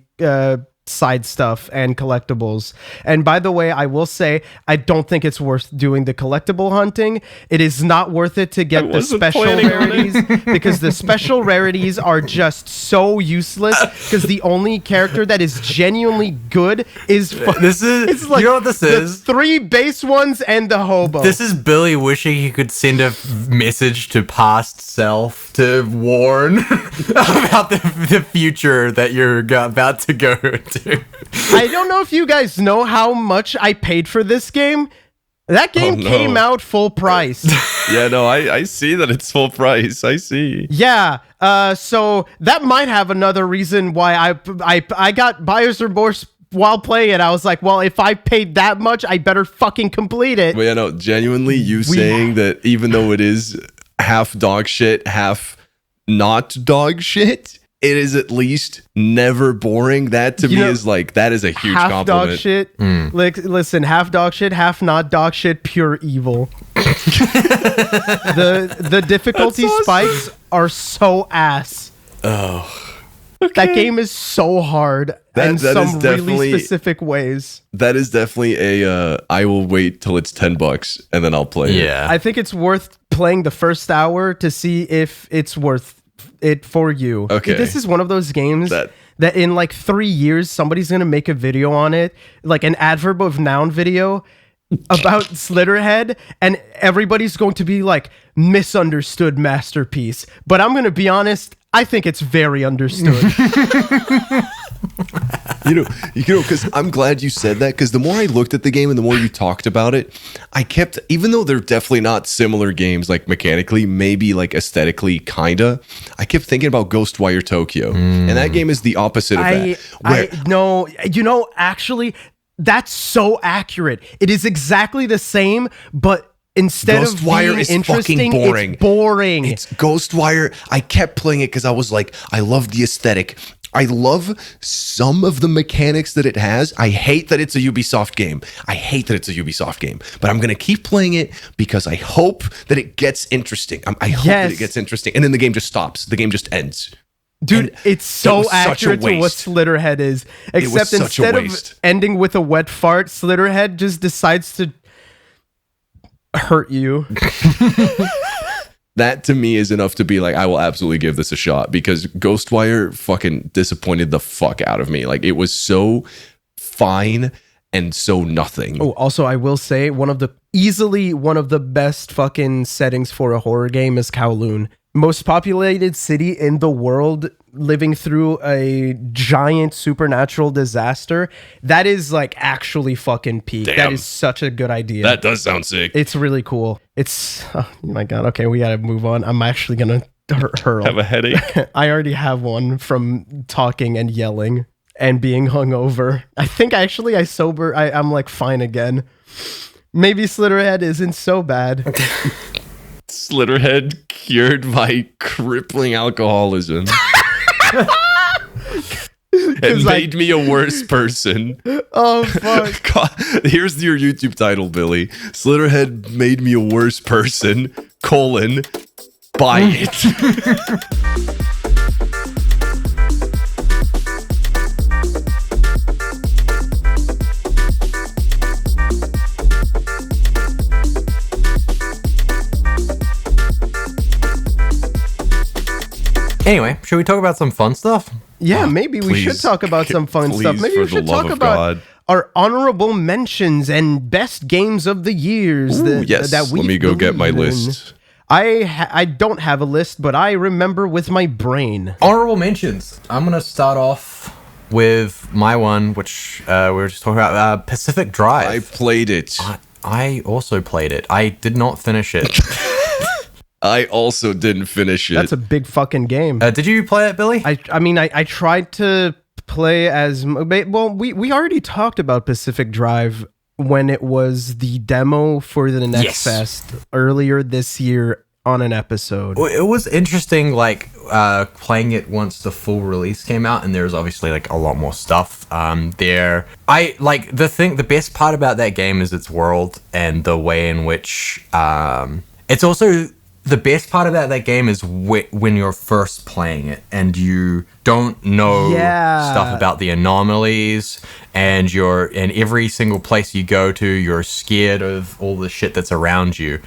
side stuff and collectibles. And by the way, I will say I don't think it's worth doing the collectible hunting. It is not worth it to get the special rarities because the special rarities are just so useless because the only character that is genuinely good is it's like, you know what this is? The 3 base ones and the hobo. This is Billy wishing he could send a message to past self to warn about the future that you're about to go to. I don't know if you guys know how much I paid for this game. That game came out full price. Yeah, no, I see that it's full price. I see. Yeah, so that might have another reason why I got buyer's remorse while playing it. I was like, well, if I paid that much, I better fucking complete it. But yeah, no, genuinely, saying that even though it is half dog shit, half not dog shit, it is at least never boring. That to me is like, that is a huge half compliment. Dog shit. Like, listen, half dog shit, half not dog shit, pure evil. the difficulty spikes are so ass. Oh. Okay. That game is so hard in some really specific ways. That is definitely a I will wait till it's $10 and then I'll play it. Yeah. I think it's worth playing the first hour to see if it's worth it for you. Okay. This is one of those games that in like 3 years somebody's gonna make a video on it, like an adverb of noun video about Slitterhead, and everybody's going to be like, misunderstood masterpiece. But I'm gonna be honest, I think it's very understood. You know, because I'm glad you said that, because the more I looked at the game and the more you talked about it, I kept, even though they're definitely not similar games, like mechanically, maybe like aesthetically, kinda, I kept thinking about Ghostwire Tokyo. And that game is the opposite of that. No, actually, that's so accurate. It is exactly the same, but instead of being interesting, it's boring. It's Ghostwire. I kept playing it because I was like, I love the aesthetic. I love some of the mechanics that it has. I hate that it's a Ubisoft game. But I'm going to keep playing it because I hope that it gets interesting. I hope that it gets interesting. And then the game just stops. The game just ends. Dude, and it's so accurate to what Slitterhead is. Except instead of ending with a wet fart, Slitterhead just decides to hurt you. That to me is enough to be like, I will absolutely give this a shot, because Ghostwire fucking disappointed the fuck out of me. Like, it was so fine and so nothing. Oh, also, I will say easily one of the best fucking settings for a horror game is Kowloon. Most populated city in the world, living through a giant supernatural disaster. That is like actually fucking peak. Damn. That is such a good idea. That does sound sick. It's really cool. Oh my God. Okay, we gotta move on. I'm actually gonna hurl. Have a headache? I already have one from talking and yelling and being hungover. I think actually I'm like fine again. Maybe Slitterhead isn't so bad. Slitterhead cured by crippling alcoholism. It made me a worse person. Oh, fuck. God, here's your YouTube title, Billy. Slitterhead made me a worse person, buy it. Anyway, should we talk about some fun stuff? Yeah, maybe we should talk about some fun stuff. Maybe we should talk about our honorable mentions and best games of the years. Yes, let me go get my list. I don't have a list, but I remember with my brain. Honorable mentions. I'm going to start off with my one, which we were just talking about, Pacific Drive. I played it. I also played it. I did not finish it. I also didn't finish it. That's a big fucking game. Did you play it, Billy? I mean, I tried to play as... Well, we already talked about Pacific Drive when it was the demo for the Next Fest earlier this year on an episode. It was interesting, like, playing it once the full release came out, and there's obviously, like, a lot more stuff there. The best part about that game is its world and the way in which... it's also... The best part about that game is when you're first playing it and you don't know stuff about the anomalies, and every single place you go to, you're scared of all the shit that's around you.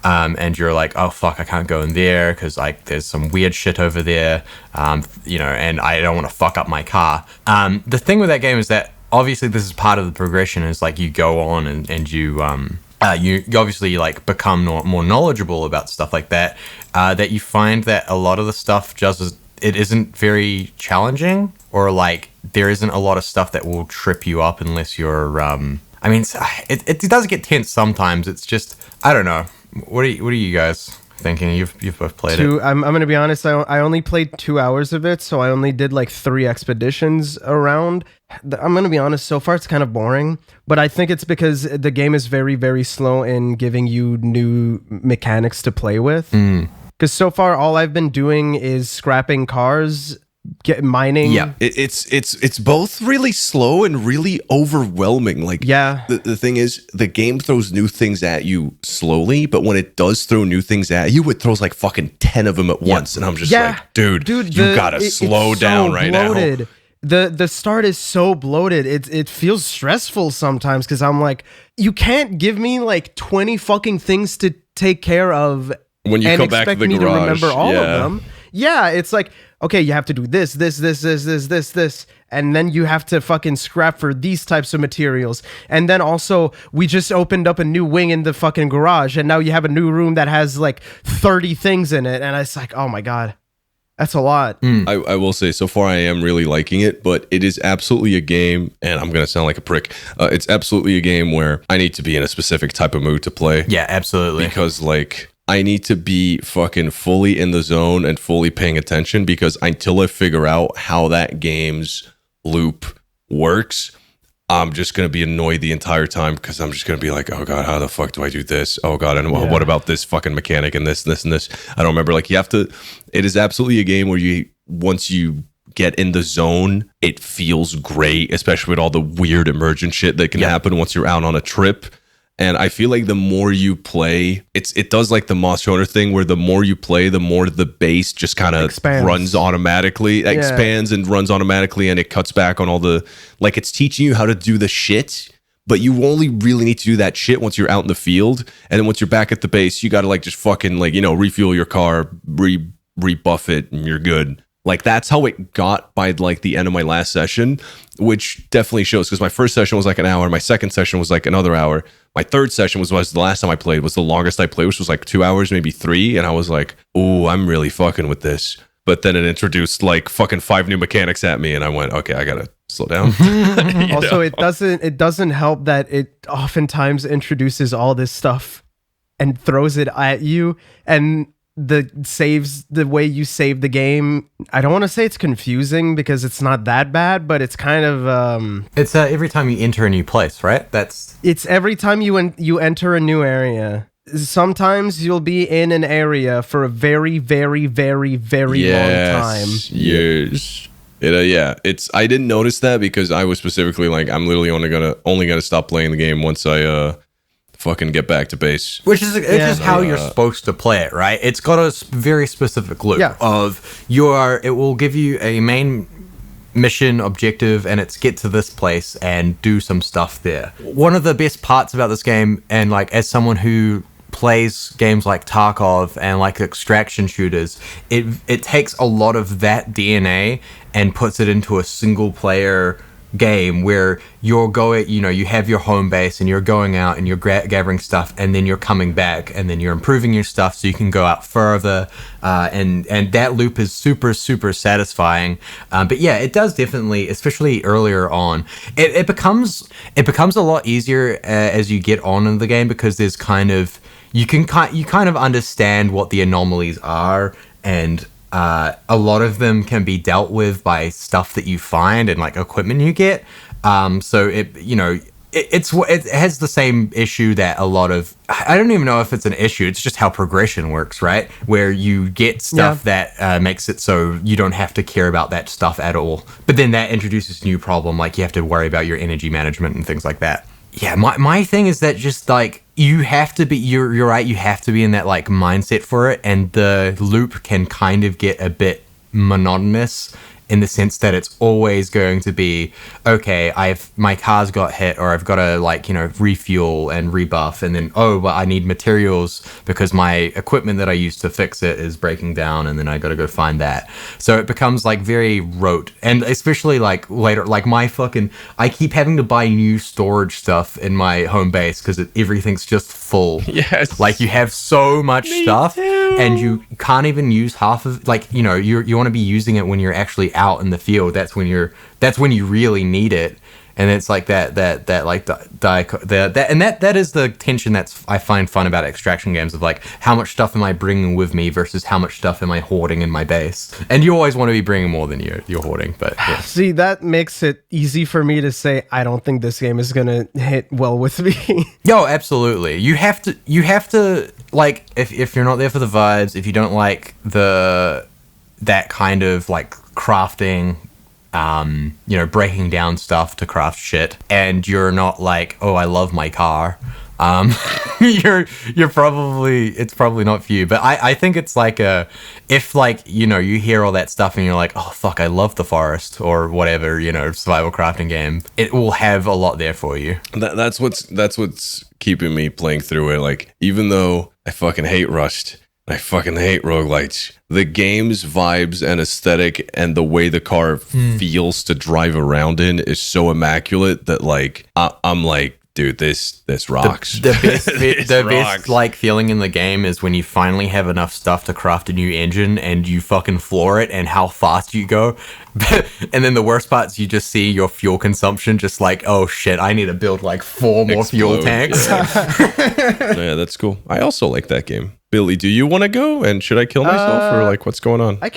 And you're like, oh fuck, I can't go in there because like there's some weird shit over there, and I don't want to fuck up my car. The thing with that game is that obviously this is part of the progression, is like you go on and you obviously like become more knowledgeable about stuff like that. That you find that a lot of the stuff it isn't very challenging, or like there isn't a lot of stuff that will trip you up unless you're. It does get tense sometimes. It's just, I don't know. What are you guys thinking? You've both played it. I'm gonna be honest. I only played 2 hours of it, so I only did like 3 expeditions around. I'm gonna be honest. So far, it's kind of boring, but I think it's because the game is very, very slow in giving you new mechanics to play with. Because so far, all I've been doing is scrapping cars, mining. Yeah, it's both really slow and really overwhelming. Like, the thing is, the game throws new things at you slowly, but when it does throw new things at you, it throws like fucking 10 of them at once, and I'm just like, dude, you gotta slow down right now. The start is so bloated. It feels stressful sometimes because I'm like, you can't give me like 20 fucking things to take care of when you come back to the garage. To remember all of them. Yeah, it's like, okay, you have to do this, and then you have to fucking scrap for these types of materials. And then also, we just opened up a new wing in the fucking garage, and now you have a new room that has like 30 things in it, and it's like, oh my god. That's a lot. I will say, so far I am really liking it, but it is absolutely a game, and I'm going to sound like a prick. It's absolutely a game where I need to be in a specific type of mood to play. Yeah, absolutely. Because, like, I need to be fucking fully in the zone and fully paying attention, because until I figure out how that game's loop works, I'm just going to be annoyed the entire time, because I'm just going to be like, oh god, how the fuck do I do this? Oh god, and what about this fucking mechanic and this and this? I don't remember. Like, you have to, it is absolutely a game where once you get in the zone, it feels great, especially with all the weird emergent shit that can happen once you're out on a trip. And I feel like the more you play, it does like the Monster Hunter thing, where the more you play, the more the base just kind of runs automatically, expands and runs automatically, and it cuts back on all the, like, it's teaching you how to do the shit, but you only really need to do that shit once you're out in the field. And then once you're back at the base, you got to like just fucking like, refuel your car, rebuff it, and you're good. Like that's how it got by like the end of my last session, which definitely shows because my first session was like an hour, my second session was like another hour, my third session was the last time I played, was the longest I played, which was like 2 hours, maybe 3, and I was like, "Ooh, I'm really fucking with this." But then it introduced like fucking 5 new mechanics at me, and I went, "Okay, I gotta slow down." Also, it doesn't help that it oftentimes introduces all this stuff and throws it at you, and the way you save the game, I don't want to say it's confusing because it's not that bad, but it's kind of it's every time you enter a new place, right? It's every time you enter a new area. Sometimes you'll be in an area for a very, very, very, very long time. Years. It's. I didn't notice that because I was specifically like, I'm literally only gonna stop playing the game once I fucking get back to base. Which is how you're supposed to play it, right? It's got a very specific loop of it will give you a main mission objective, and it's get to this place and do some stuff there. One of the best parts about this game, and like as someone who plays games like Tarkov and like extraction shooters, it takes a lot of that DNA and puts it into a single player game where you're going, you have your home base and you're going out and you're gathering stuff, and then you're coming back and then you're improving your stuff so you can go out further, and that loop is super, super satisfying. But yeah, it does definitely, especially earlier on, it becomes a lot easier as you get on in the game, because there's you kind of understand what the anomalies are, and a lot of them can be dealt with by stuff that you find and like equipment you get. So it has the same issue that a lot of, I don't even know if it's an issue, it's just how progression works, right? Where you get stuff that makes it so you don't have to care about that stuff at all. But then that introduces a new problem, like you have to worry about your energy management and things like that. Yeah, my thing is that just like you have to be, you're right, you have to be in that like mindset for it, and the loop can kind of get a bit monotonous in the sense that it's always going to be, okay, my car's got hit, or I've got to refuel and rebuff, and then I need materials because my equipment that I used to fix it is breaking down, and then I got to go find that. So it becomes like very rote, and especially like later, like I keep having to buy new storage stuff in my home base because everything's just full. Yes, like you have so much stuff, and you can't even use half of, like, you want to be using it when you're actually out in the field. That's when you really need it. And it's like that is the tension I find fun about extraction games, of like, how much stuff am I bringing with me versus how much stuff am I hoarding in my base? And you always want to be bringing more than you're hoarding, but yeah. See, that makes it easy for me to say I don't think this game is gonna hit well with me. No, absolutely. You have to like, if you're not there for the vibes, if you don't like that kind of like crafting, breaking down stuff to craft shit, and you're not like, oh, I love my car, it's probably not for you. But I think it's like if you hear all that stuff and you're like, oh fuck, I love the forest or whatever, survival crafting game, it will have a lot there for you. That's what's keeping me playing through it. Like, even though I fucking hate Rust, I fucking hate roguelites, the game's vibes and aesthetic and the way the car feels to drive around in is so immaculate that like I'm like, dude, this rocks. The best like feeling in the game is when you finally have enough stuff to craft a new engine and you fucking floor it and how fast you go. And then the worst part is you just see your fuel consumption just like, oh shit, I need to build like 4 more fuel tanks. Yeah, that's cool. I also like that game. Billy, do you want to go? And should I kill myself or like what's going on? I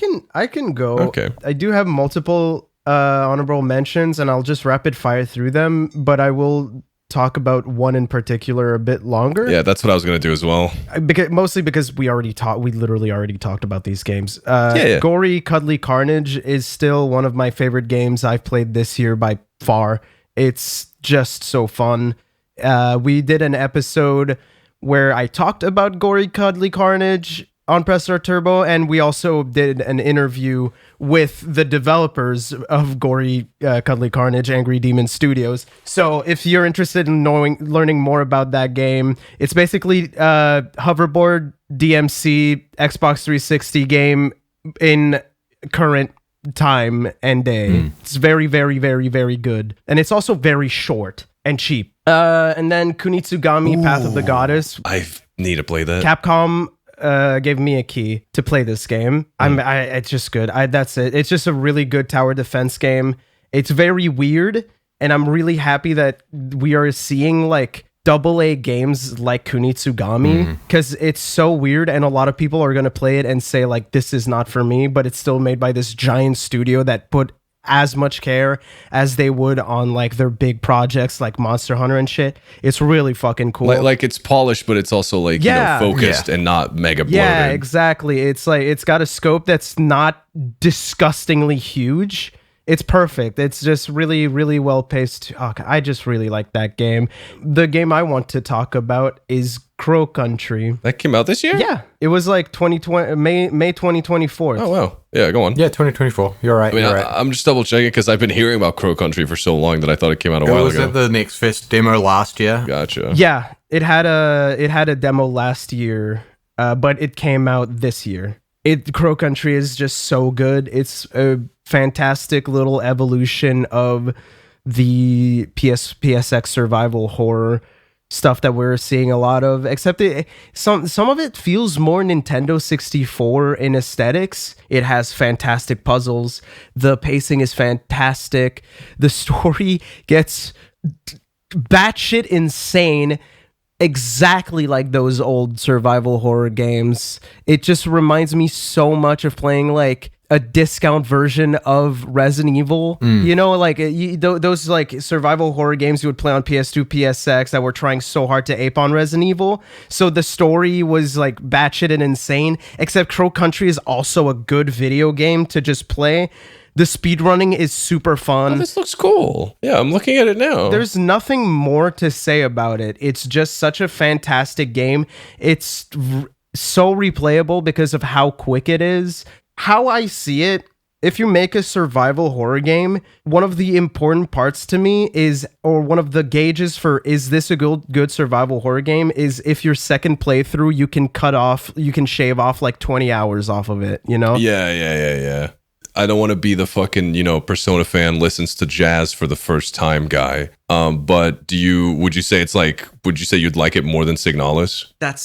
can go. Okay. I do have multiple honorable mentions, and I'll just rapid fire through them, but I will talk about one in particular a bit longer. Yeah, that's what I was going to do as well. Mostly because we literally already talked about these games. Yeah. Gory Cuddly Carnage is still one of my favorite games I've played this year by far. It's just so fun. We did an episode where I talked about Gory Cuddly Carnage on Press Start Turbo, and we also did an interview with the developers of Gory Cuddly Carnage, Angry Demon Studios. So if you're interested in learning more about that game, it's basically hoverboard DMC Xbox 360 game in current time and day. It's very, very, very, very good. And it's also very short and cheap. And then Kunitsugami Path of the Goddess. I need to play that. Capcom gave me a key to play this game. It's just good. That's it. It's just a really good tower defense game. It's very weird, and I'm really happy that we are seeing like AA games like Kunitsugami, because it's so weird, and a lot of people are going to play it and say like, this is not for me, but it's still made by this giant studio that put as much care as they would on like their big projects like Monster Hunter and shit. It's really fucking cool. Like it's polished, but it's also like focused and not mega bloated. Yeah, exactly. It's like it's got a scope that's not disgustingly huge. It's perfect. It's just really, really well paced. Oh, I just really like that game. The game I want to talk about is Crow Country. That came out this year? Yeah. It was like May 2024. Oh, wow. Yeah, go on. Yeah, 2024. You're right. I'm just double checking because I've been hearing about Crow Country for so long that I thought it came out a while ago. Was at the Next Fest demo last year. Gotcha. Yeah, it had a demo last year, but it came out this year. Crow Country is just so good. It's a fantastic little evolution of the PSX survival horror stuff that we're seeing a lot of, except some of it feels more Nintendo 64 in aesthetics. It has fantastic puzzles. The pacing is fantastic. The story gets batshit insane, exactly like those old survival horror games. It just reminds me so much of playing like a discount version of Resident Evil. You know, like those like survival horror games you would play on PS2, PSX that were trying so hard to ape on Resident Evil. So the story was like batshit and insane, except Crow Country is also a good video game to just play. The speedrunning is super fun. Oh, this looks cool. Yeah, I'm looking at it now. There's nothing more to say about it. It's just such a fantastic game. It's so replayable because of how quick it is. How I see it, if you make a survival horror game, one of the important parts to me is, or one of the gauges for is this a good survival horror game, is if your second playthrough, you can shave off like 20 hours off of it, you know? Yeah. I don't want to be the fucking, Persona fan listens to jazz for the first time guy. But would you say you'd like it more than Signalis? That's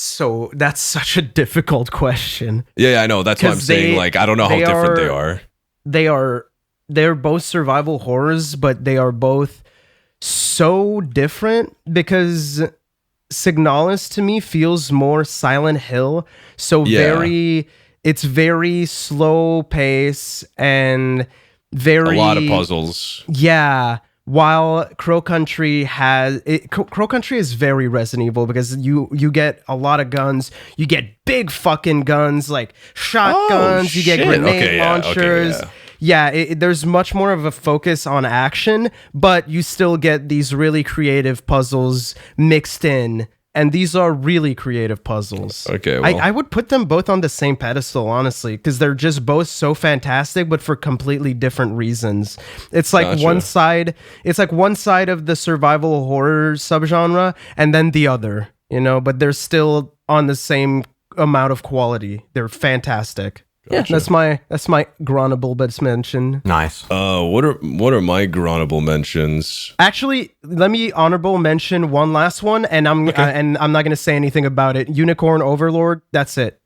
such a difficult question. Yeah, I know. That's what I'm saying. Like, I don't know how different they are. They're both survival horrors, but they are both so different because Signalis to me feels more Silent Hill. So it's very slow pace and very... A lot of puzzles. Yeah. While Crow Country Crow Country is very Resident Evil because you get a lot of guns. You get big fucking guns like shotguns. You get grenade launchers. There's much more of a focus on action, but you still get these really creative puzzles mixed in. And these are really creative puzzles. Okay, well. I would put them both on the same pedestal, honestly, because they're just both so fantastic, but for completely different reasons. It's like one side of the survival horror subgenre, and then the other, but they're still on the same amount of quality. They're fantastic. Gotcha. Yeah, that's my Gronable mention. Nice. What are my Gronable mentions? Actually, let me honorable mention one last one, and I'm not gonna say anything about it. Unicorn Overlord. That's it.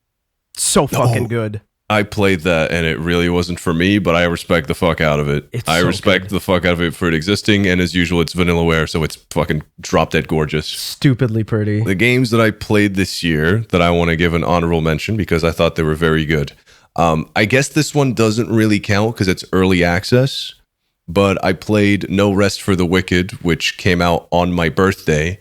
So fucking good. I played that, and it really wasn't for me, but I respect the fuck out of it. I respect the fuck out of it for it existing, and as usual, it's vanillaware, so it's fucking drop dead gorgeous. Stupidly pretty. The games that I played this year that I want to give an honorable mention because I thought they were very good. I guess this one doesn't really count because it's early access, but I played No Rest for the Wicked, which came out on my birthday.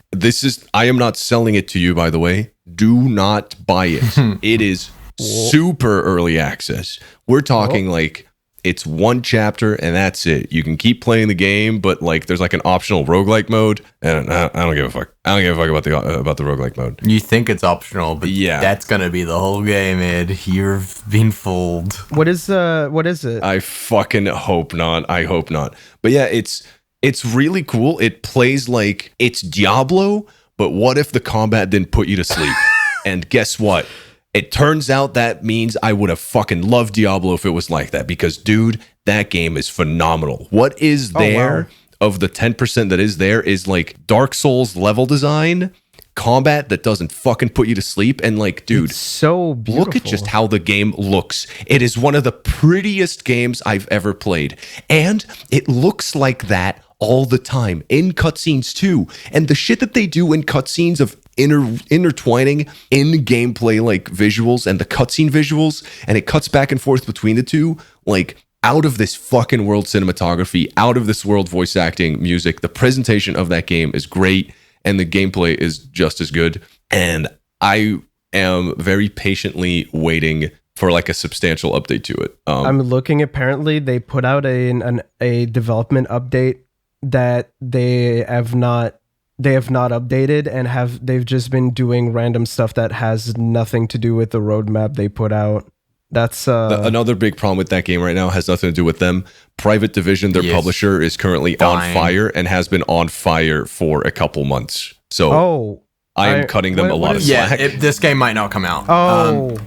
I am not selling it to you, by the way. Do not buy it. It is super early access. We're talking like it's one chapter and that's it. You can keep playing the game, but like there's like an optional roguelike mode, and I don't give a fuck. I don't give a fuck about the roguelike mode. You think it's optional, but that's gonna be the whole game, Ed. You've been fooled. What is it? I fucking hope not. I hope not. But yeah, it's really cool. It plays like it's Diablo, but what if the combat didn't put you to sleep? And guess what? It turns out that means I would have fucking loved Diablo if it was like that, because dude, that game is phenomenal. What is there of the 10% that is there is like Dark Souls level design, combat that doesn't fucking put you to sleep, and like, dude, it's so beautiful. Look at just how the game looks. It is one of the prettiest games I've ever played, and it looks like that all the time in cutscenes too. And the shit that they do in cutscenes of intertwining in gameplay like visuals and the cutscene visuals, and it cuts back and forth between the two, like out of this fucking world cinematography, out of this world voice acting, music. The presentation of that game is great, and the gameplay is just as good. And I am very patiently waiting for like a substantial update to it. I'm looking. Apparently, they put out a development update that they have not updated, and they've just been doing random stuff that has nothing to do with the roadmap they put out. That's another big problem with that game right now. Has nothing to do with them. Private Division, their publisher, is currently on fire and has been on fire for a couple months. So I am cutting them a lot of slack. Yeah, this game might not come out.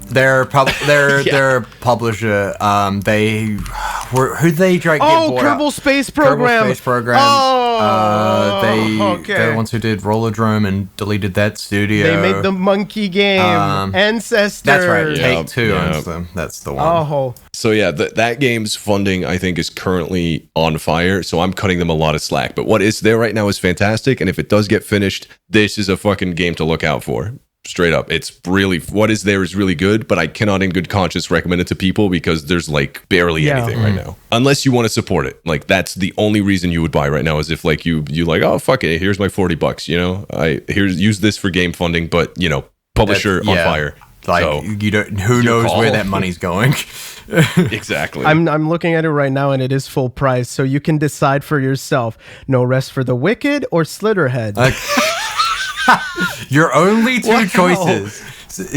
Their publisher, who they get bought Kerbal Space Program. Kerbal Space Program. They're the ones who did Rollerdrome and deleted that studio. They made the monkey game, Ancestor. That's right. Take-Two owns them. That's the one. So yeah, that game's funding, I think, is currently on fire. So I'm cutting them a lot of slack. But what is there right now is fantastic. And if it does get finished, this is a fucking game to look out for. Straight up. It's really, what is there is really good, but I cannot in good conscience recommend it to people because there's like barely anything right now. Unless you want to support it. Like that's the only reason you would buy right now, is if like you like, oh fuck it, here's my $40, you know? Use this for game funding, but you know, publisher on fire. Like so, you don't, who knows where that money's going. Exactly. I'm looking at it right now, and it is full price, so you can decide for yourself. No Rest for the Wicked or Slitterhead. Your only two choices.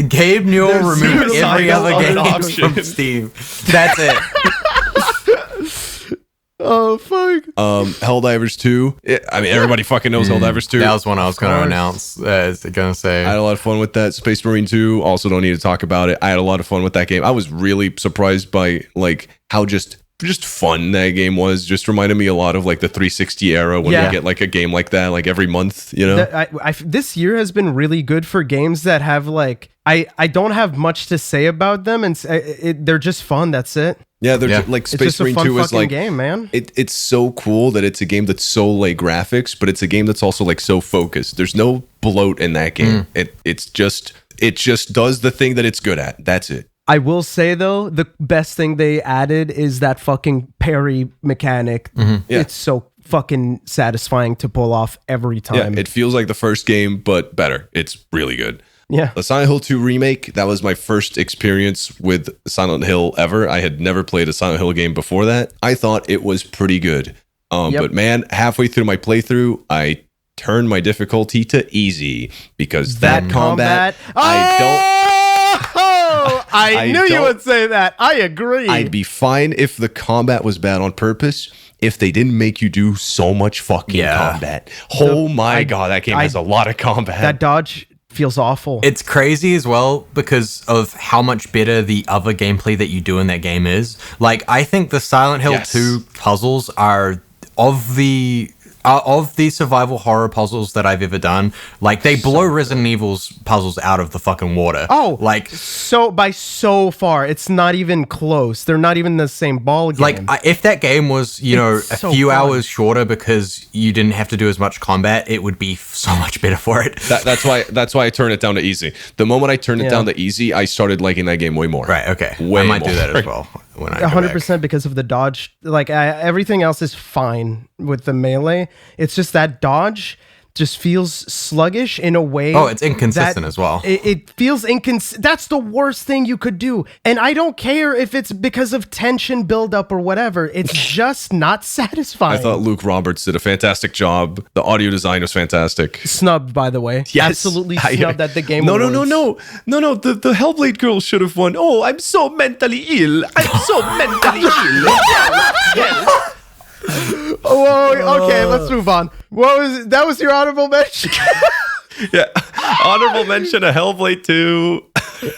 Gabe Newell removed every other game from Steam. That's it. Oh fuck. Helldivers 2. I mean, everybody fucking knows Helldivers 2. That was one I was going to announce. I had a lot of fun with that. Space Marine 2. Also, don't need to talk about it. I had a lot of fun with that game. I was really surprised by like how just fun that game was. Just reminded me a lot of like the 360 era when we get like a game like that like every month, you know. This year has been really good for games that have like I don't have much to say about them, and they're just fun. That's it. Yeah, they're like Space Marine 2 is like game, man. It's so cool that it's a game that's so like graphics, but it's a game that's also like so focused. There's no bloat in that game. It just does the thing that it's good at. That's it. I will say though, the best thing they added is that fucking parry mechanic. It's so fucking satisfying to pull off every time. Yeah, it feels like the first game, but better. It's really good. Yeah. The Silent Hill 2 remake, that was my first experience with Silent Hill ever. I had never played a Silent Hill game before that. I thought it was pretty good. But man, halfway through my playthrough, I turned my difficulty to easy because that combat, I knew you would say that. I agree. I'd be fine if the combat was bad on purpose, if they didn't make you do so much fucking combat. Oh my God, that game has a lot of combat. That dodge feels awful. It's crazy as well because of how much better the other gameplay that you do in that game is. Like, I think the Silent Hill 2 puzzles are of the survival horror puzzles that I've ever done, like they blow Resident Evil's puzzles out of the fucking water. Like so far, it's not even close. They're not even the same ball game. Like if that game was, a few hours shorter because you didn't have to do as much combat, it would be so much better for it. That's why I turned it down to easy. The moment I turned it down to easy, I started liking that game way more. Right. Okay. I might do that as well. When I 100% because of the dodge. Like everything else is fine with the melee. It's just that dodge just feels sluggish in a way. Oh, it's inconsistent as well. It feels inconsistent. That's the worst thing you could do. And I don't care if it's because of tension buildup or whatever. It's just not satisfying. I thought Luke Roberts did a fantastic job. The audio design was fantastic. Snubbed, by the way. Yes. Absolutely snubbed at the game. No. The Hellblade girl should have won. Oh, I'm so mentally ill. Yes. Oh, okay, let's move on. That was your honorable mention? Yeah. Honorable mention of Hellblade 2.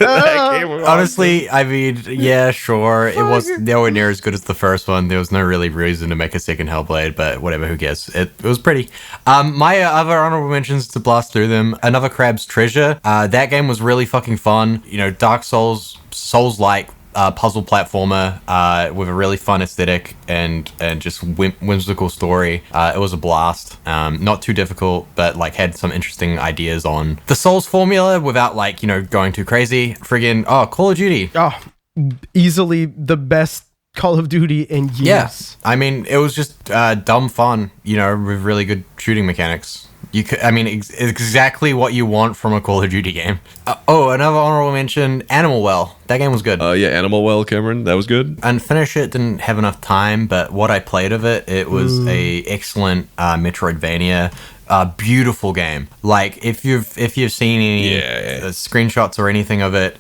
Honestly, I mean, yeah, sure. It was nowhere near as good as the first one. There was no really reason to make a second Hellblade, but whatever, who cares? It was pretty. My other honorable mentions, to blast through them, Another Crab's Treasure. That game was really fucking fun. You know, Dark Souls-like puzzle platformer with a really fun aesthetic and just whimsical story. It was a blast. Not too difficult, but like had some interesting ideas on the Souls formula without like, you know, going too crazy. Friggin' Call of Duty. Oh, easily the best Call of Duty in years. Yeah. I mean, it was just dumb fun, you know, with really good shooting mechanics. You could, I mean, exactly what you want from a Call of Duty game. Another honorable mention, Animal Well. That game was good. Yeah, Animal Well, Cameron. That was good. And finish it, didn't have enough time, but what I played of it, it was a excellent Metroidvania. Beautiful game. Like if you've seen any screenshots or anything of it,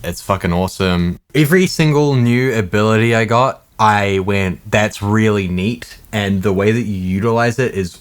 it's fucking awesome. Every single new ability I got, I went, that's really neat, and the way that you utilize it is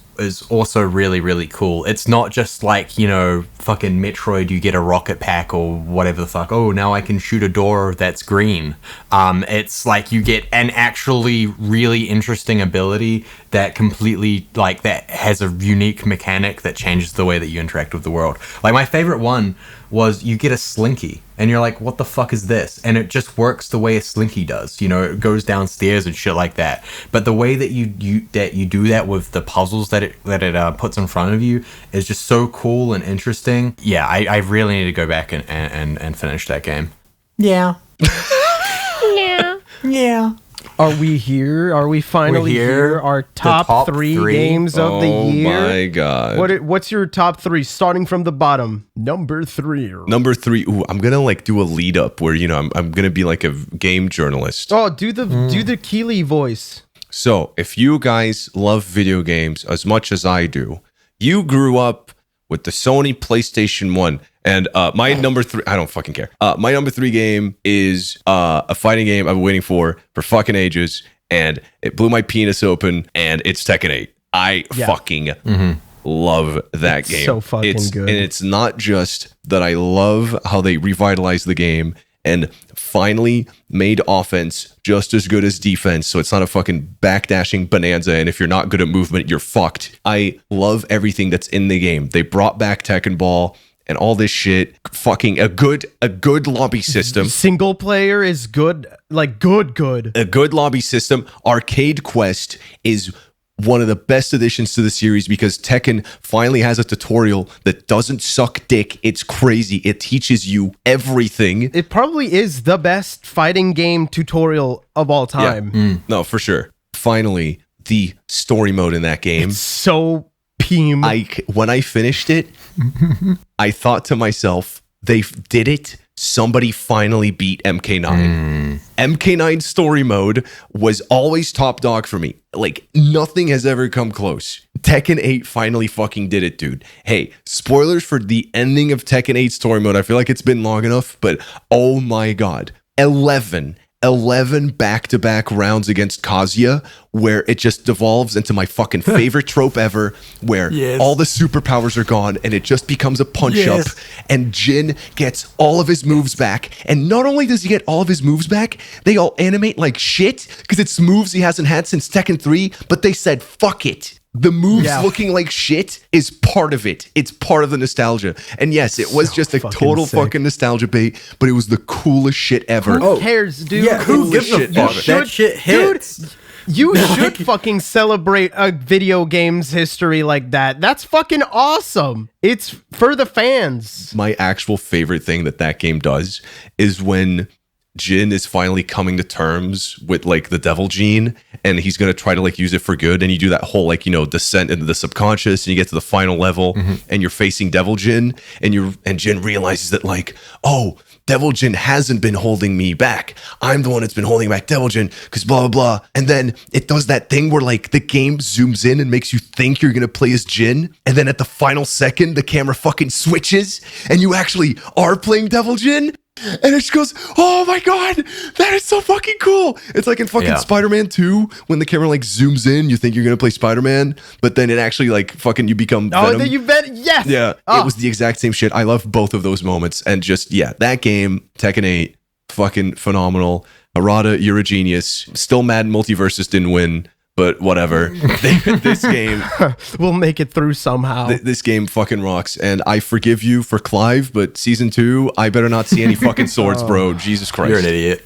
also really, really cool. It's not just like, you know, fucking Metroid, you get a rocket pack or whatever the fuck. Oh, now I can shoot a door that's green. It's like you get an actually really interesting ability that completely, like, that has a unique mechanic that changes the way that you interact with the world. Like, my favorite one was you get a slinky and you're like, what the fuck is this? And it just works the way a slinky does. You know, it goes downstairs and shit like that. But the way that you do that with the puzzles that it puts in front of you is just so cool and interesting. Yeah, I really need to go back and finish that game. Yeah. Yeah. Are we here? Are we finally here? Our top three games of the year. Oh my god! What's your top three? Starting from the bottom, number three. Number three. Ooh, I'm gonna like do a lead up where, you know, I'm gonna be like a game journalist. Oh, do the Keeley voice. So, if you guys love video games as much as I do, you grew up with the Sony PlayStation 1. And my number three, I don't fucking care. My number three game is a fighting game I've been waiting for fucking ages, and it blew my penis open, and it's Tekken 8. I fucking love that game. So fucking good. And it's not just that I love how they revitalized the game and finally made offense just as good as defense, so it's not a fucking backdashing bonanza, and if you're not good at movement, you're fucked. I love everything that's in the game. They brought back Tekken Ball and all this shit. Fucking a good lobby system. Single player is good, like good. A good lobby system. Arcade Quest is one of the best additions to the series because Tekken finally has a tutorial that doesn't suck dick. It's crazy. It teaches you everything. It probably is the best fighting game tutorial of all time. Yeah. No, for sure. Finally, the story mode in that game. It's so peem. When I finished it, I thought to myself, they did it. Somebody finally beat MK9. MK9 story mode was always top dog for me. Like, nothing has ever come close. Tekken 8 finally fucking did it, dude. Hey, spoilers for the ending of Tekken 8 story mode. I feel like it's been long enough, but oh my god. 11 back-to-back rounds against Kazuya where it just devolves into my fucking favorite trope ever, where all the superpowers are gone and it just becomes a punch-up, and Jin gets all of his moves back. And not only does he get all of his moves back, they all animate like shit because it's moves he hasn't had since Tekken 3, but they said, fuck it. The moves looking like shit is part of it. It's part of the nostalgia. And yes, it was just a total fucking nostalgia bait, but it was the coolest shit ever. Who cares, dude? Yeah, who gives a fuck? That shit hits. Dude, you should fucking celebrate a video game's history like that. That's fucking awesome. It's for the fans. My actual favorite thing that game does is when Jin is finally coming to terms with like the devil gene, and he's going to try to like use it for good, and you do that whole like, you know, descent into the subconscious, and you get to the final level and you're facing devil Jin, and Jin realizes that like, oh, devil Jin hasn't been holding me back. I'm the one that's been holding back devil Jin because blah, blah, blah. And then it does that thing where like the game zooms in and makes you think you're going to play as Jin. And then at the final second, the camera fucking switches and you actually are playing devil Jin. And it just goes, oh my God, that is so fucking cool. It's like in fucking Spider-Man 2, when the camera like zooms in, you think you're going to play Spider-Man, but then it actually like fucking you become Venom. Oh, then you bet. Yes. Yeah. It was the exact same shit. I love both of those moments. And just, that game, Tekken 8, fucking phenomenal. Arata, you're a genius. Still mad Multiversus didn't win. But whatever. This game... we'll make it through somehow. This game fucking rocks. And I forgive you for Clive, but season 2, I better not see any fucking swords, bro. Jesus Christ. You're an idiot.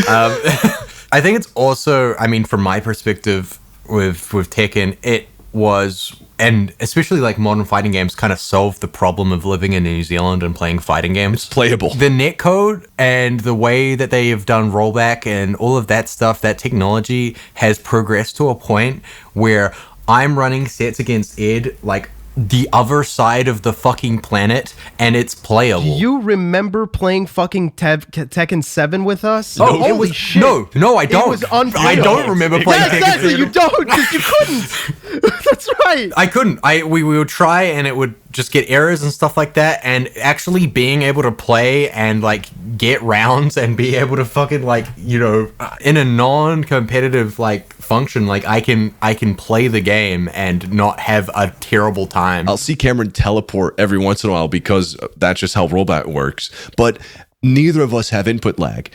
I think it's also, I mean, from my perspective with Tekken, it was... And especially like modern fighting games kind of solve the problem of living in New Zealand and playing fighting games. It's playable. The netcode and the way that they have done rollback and all of that stuff, that technology has progressed to a point where I'm running sets against Ed like the other side of the fucking planet, and it's playable. Do you remember playing fucking Tekken 7 with us? Oh, holy shit. No, I don't. It was unplayable. I don't remember playing Tekken 7. You don't, because you couldn't. That's right. I couldn't. We would try, and it would just get errors and stuff like that, and actually being able to play and like get rounds and be able to fucking like, you know, in a non-competitive like function, like I can play the game and not have a terrible time. I'll see Cameron teleport every once in a while because that's just how rollback works, but neither of us have input lag.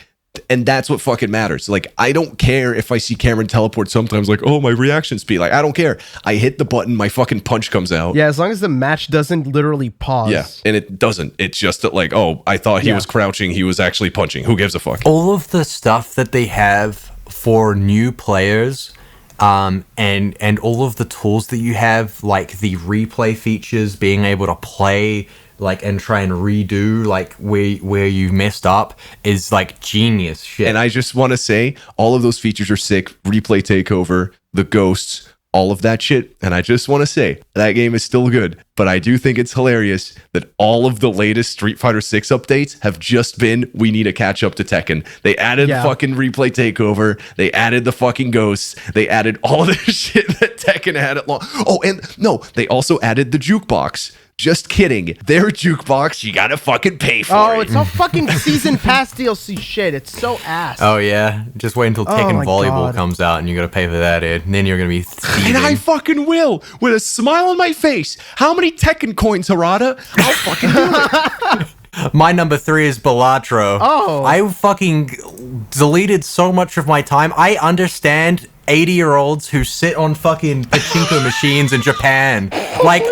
And that's what fucking matters. Like, I don't care if I see Cameron teleport sometimes, like, oh, my reaction speed. Like, I don't care. I hit the button, my fucking punch comes out. Yeah, as long as the match doesn't literally pause. Yeah, and it doesn't. It's just that, like, oh, I thought he was crouching. He was actually punching. Who gives a fuck? All of the stuff that they have for new players, and all of the tools that you have, like the replay features, being able to play like and try and redo like where you messed up is like genius shit. And I just want to say all of those features are sick. Replay takeover, the ghosts, all of that shit. And I just want to say that game is still good, but I do think it's hilarious that all of the latest Street Fighter 6 updates have just been, we need to catch up to Tekken. They added fucking replay takeover. They added the fucking ghosts. They added all the shit that Tekken had at long. Oh, and no, they also added the jukebox. Just kidding. Their jukebox, you gotta fucking pay for it. Oh, it's all fucking season pass DLC shit. It's so ass. Oh, yeah. Just wait until Tekken Volleyball comes out and you gotta pay for that, Ed. And then you're gonna be thieving. And I fucking will. With a smile on my face. How many Tekken coins, Harada? I'll fucking do it. My number 3 is Balatro. Oh. I fucking deleted so much of my time. I understand 80-year-olds who sit on fucking pachinko machines in Japan. Like,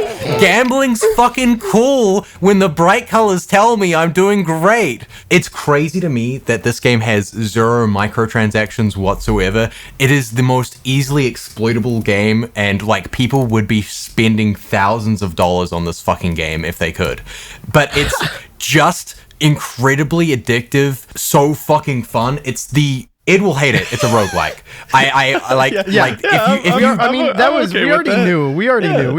gambling's fucking cool when the bright colors tell me I'm doing great. It's crazy to me that this game has 0 microtransactions whatsoever. It is the most easily exploitable game, and like people would be spending thousands of dollars on this fucking game if they could. But it's just incredibly addictive, so fucking fun. Ed will hate it. It's a roguelike. I like we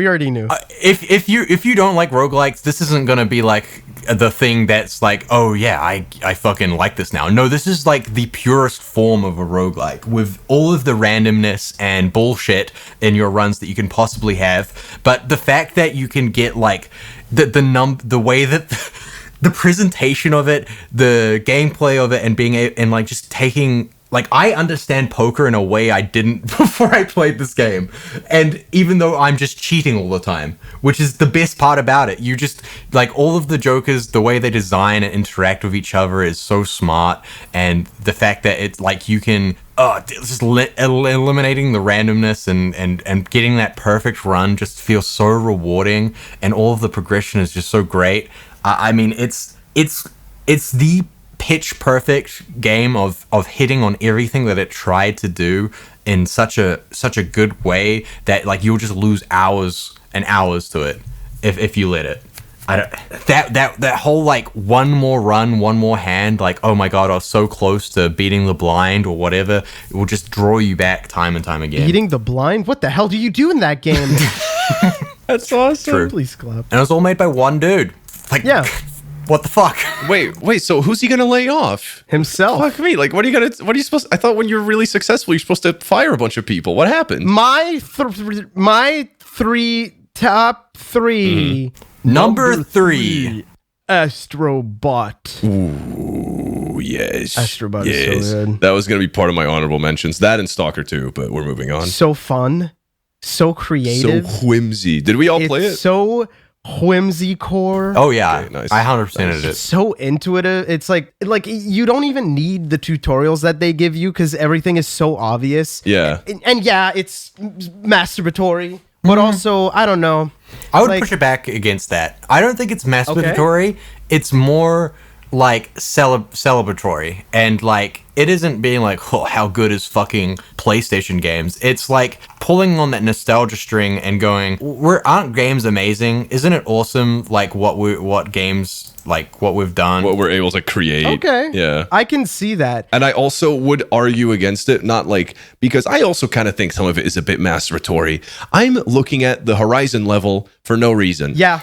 already knew. If you don't like roguelikes, this isn't gonna be like the thing that's like, oh yeah, I fucking like this now. No, this is like the purest form of a roguelike with all of the randomness and bullshit in your runs that you can possibly have. But the fact that you can get like the way that the presentation of it, the gameplay of it, and and like just taking, like, I understand poker in a way I didn't before I played this game. And even though I'm just cheating all the time, which is the best part about it, you just, like, all of the jokers, the way they design and interact with each other is so smart. And the fact that it's like you can, just eliminating the randomness and getting that perfect run just feels so rewarding. And all of the progression is just so great. I mean, it's the pitch perfect game of hitting on everything that it tried to do in such a good way that like you'll just lose hours and hours to it if you let it. That whole like one more run, one more hand, like, oh my god, I was so close to beating the blind or whatever, it will just draw you back time and time again. Beating the blind? What the hell do you do in that game? That's awesome. True. Please clap. And it was all made by one dude. Like, yeah. What the fuck? Wait, so who's he gonna lay off? Himself. Fuck me. Like, what are you supposed I thought when you're really successful, you're supposed to fire a bunch of people. What happened? My top three. Number 3. Astro Bot. Ooh. Oh, yes. Astro Bot is so good. That was going to be part of my honorable mentions. That and Stalker 2, but we're moving on. So fun. So creative. So whimsy. Did we all play it? So whimsy core. Oh yeah, Okay, nice. I 100%ed it. So intuitive. It's like you don't even need the tutorials that they give you because everything is so obvious. Yeah. And yeah, it's masturbatory, but also I don't know. I would push it back against that. I don't think it's masturbatory. Okay. It's more like celebratory, and like it isn't being like, oh, how good is fucking PlayStation games. It's like pulling on that nostalgia string and going, aren't games amazing? Isn't it awesome? Like what games, like what we've done, what we're able to create. Okay, yeah, I can see that. And I also would argue against it, not like, because I also kind of think some of it is a bit masturbatory. I'm looking at the Horizon level for no reason. Yeah,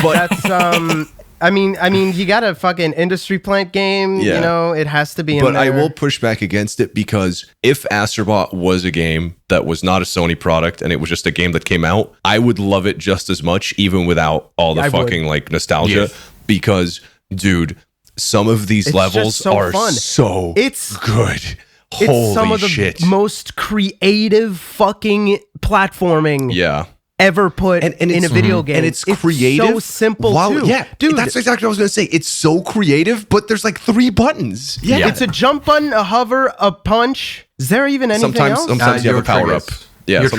but that's I mean, you got a fucking Industry Plant game, you know, it has to be in there. But I will push back against it, because if Astro Bot was a game that was not a Sony product and it was just a game that came out, I would love it just as much, even without all the fucking like nostalgia. Yes. Because, dude, some of these levels are fun. So good. Holy some of the shit. Most creative fucking platforming ever put in a video game. And it's creative. So simple too. Yeah, dude, that's exactly what I was going to say. It's so creative, but there's like 3 buttons. Yeah. It's a jump button, a hover, a punch. Is there even anything else? Sometimes you have a power up. Yeah, your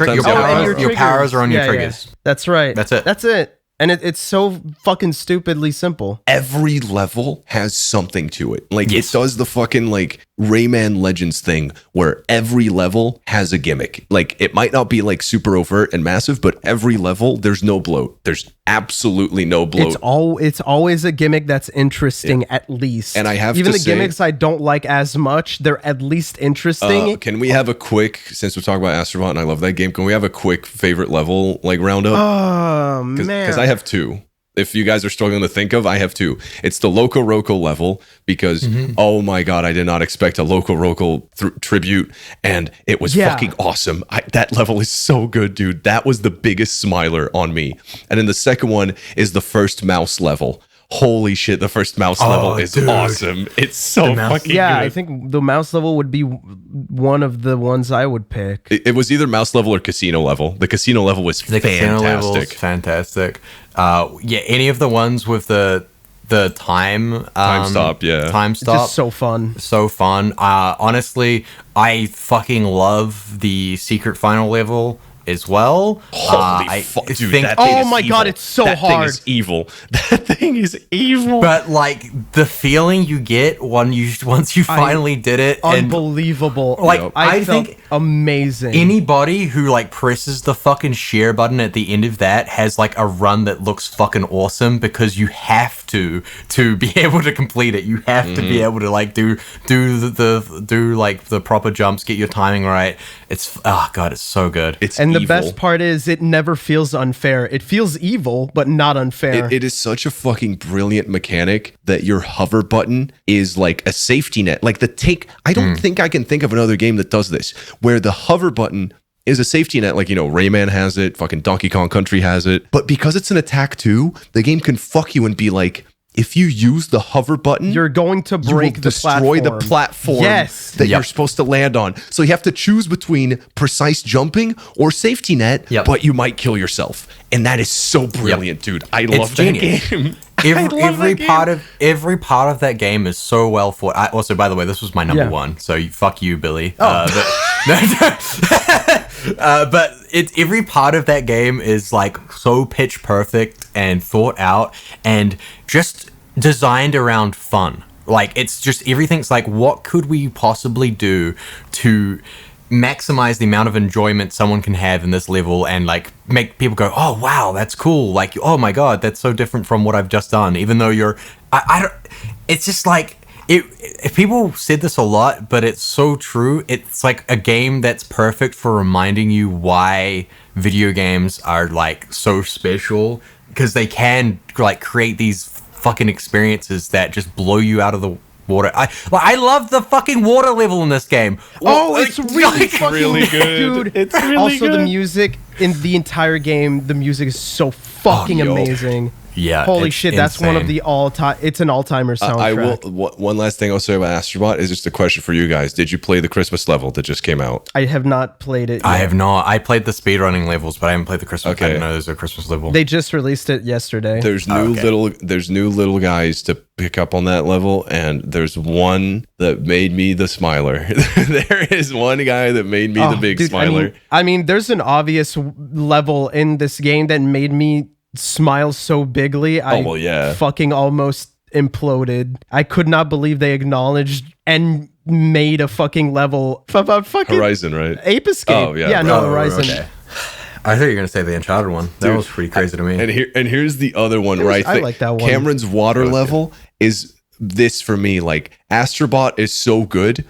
powers are on your triggers. Yeah. That's right. That's it. And it's so fucking stupidly simple. Every level has something to it. Like, it does the fucking, like, Rayman Legends thing where every level has a gimmick. Like, it might not be, like, super overt and massive, but every level, there's no bloat. There's absolutely no bloat. It's always a gimmick that's interesting, at least. And I have even to the gimmicks I don't like as much, they're at least interesting. Can we have a quick, since we're talking about Astro Bot and I love that game, can we have a quick favorite level, like, roundup? Oh, man. Because I have 2. If you guys are struggling to think of, I have 2. It's the Loco Roco level, because, oh my God, I did not expect a Loco Roco tribute, and it was fucking awesome. That level is so good, dude. That was the biggest smiler on me. And then the second one is the first mouse level. Holy shit, the first mouse level is awesome. It's so fucking good. I think the mouse level would be one of the ones I would pick. It was either mouse level or casino level. The casino level was fantastic. Casino level is fantastic. Any of the ones with the time stop, time stop, it's just so fun. Honestly, I fucking love the secret final level as well. Holy fuck, dude! God, it's so hard. That thing is evil. That thing is evil. But like the feeling you get once you finally did it, unbelievable. Like I think amazing. Anybody who like presses the fucking share button at the end of that has like a run that looks fucking awesome, because you have to be able to complete it. You have to be able to like do like the proper jumps, get your timing right. It's God, it's so good. The best part is it never feels unfair. It feels evil, but not unfair. It is such a fucking brilliant mechanic that your hover button is like a safety net. Like I don't think I can think of another game that does this, where the hover button is a safety net. Like, Rayman has it, fucking Donkey Kong Country has it. But because it's an attack too, the game can fuck you and be like, if you use the hover button, you're going to destroy the platform that you're supposed to land on. So you have to choose between precise jumping or safety net, but you might kill yourself. And that is so brilliant, dude. I love that game. Every part of that game is so well thought. Also, by the way, this was my number one. So fuck you, Billy. But every part of that game is like so pitch perfect and thought out and just designed around fun. Like, it's just, everything's like, what could we possibly do to maximize the amount of enjoyment someone can have in this level, and like make people go, oh wow, that's cool, like, oh my God, that's so different from what I've just done. Even though I don't, it's just like, if people said this a lot, but it's so true. It's like a game that's perfect for reminding you why video games are like so special, because they can like create these fucking experiences that just blow you out of the water. I love the fucking water level in this game. It's really fucking really good, dude. It's really also good. The music in the entire game, the music is so fucking amazing. Yeah. Holy shit, that's one of the all-time. It's an all-timer soundtrack. I will. One last thing I'll say about Astro Bot is just a question for you guys. Did you play the Christmas level that just came out? I have not played it yet. I have not. I played the speedrunning levels, but I haven't played the Christmas. I didn't know there's a Christmas level. They just released it yesterday. There's new little guys to pick up on that level, and there's one that made me the smiler. There is one guy that made me the big smiler. I mean, there's an obvious level in this game that made me smile so bigly. I fucking almost imploded. I could not believe they acknowledged and made a fucking level about fucking Horizon, right? Ape Escape. Oh, yeah. Horizon. Okay. I thought you were gonna say the Uncharted one. That was pretty crazy to me. And here's the other one, right? I like that one. Cameron's water level is this for me. Like, Astro Bot is so good.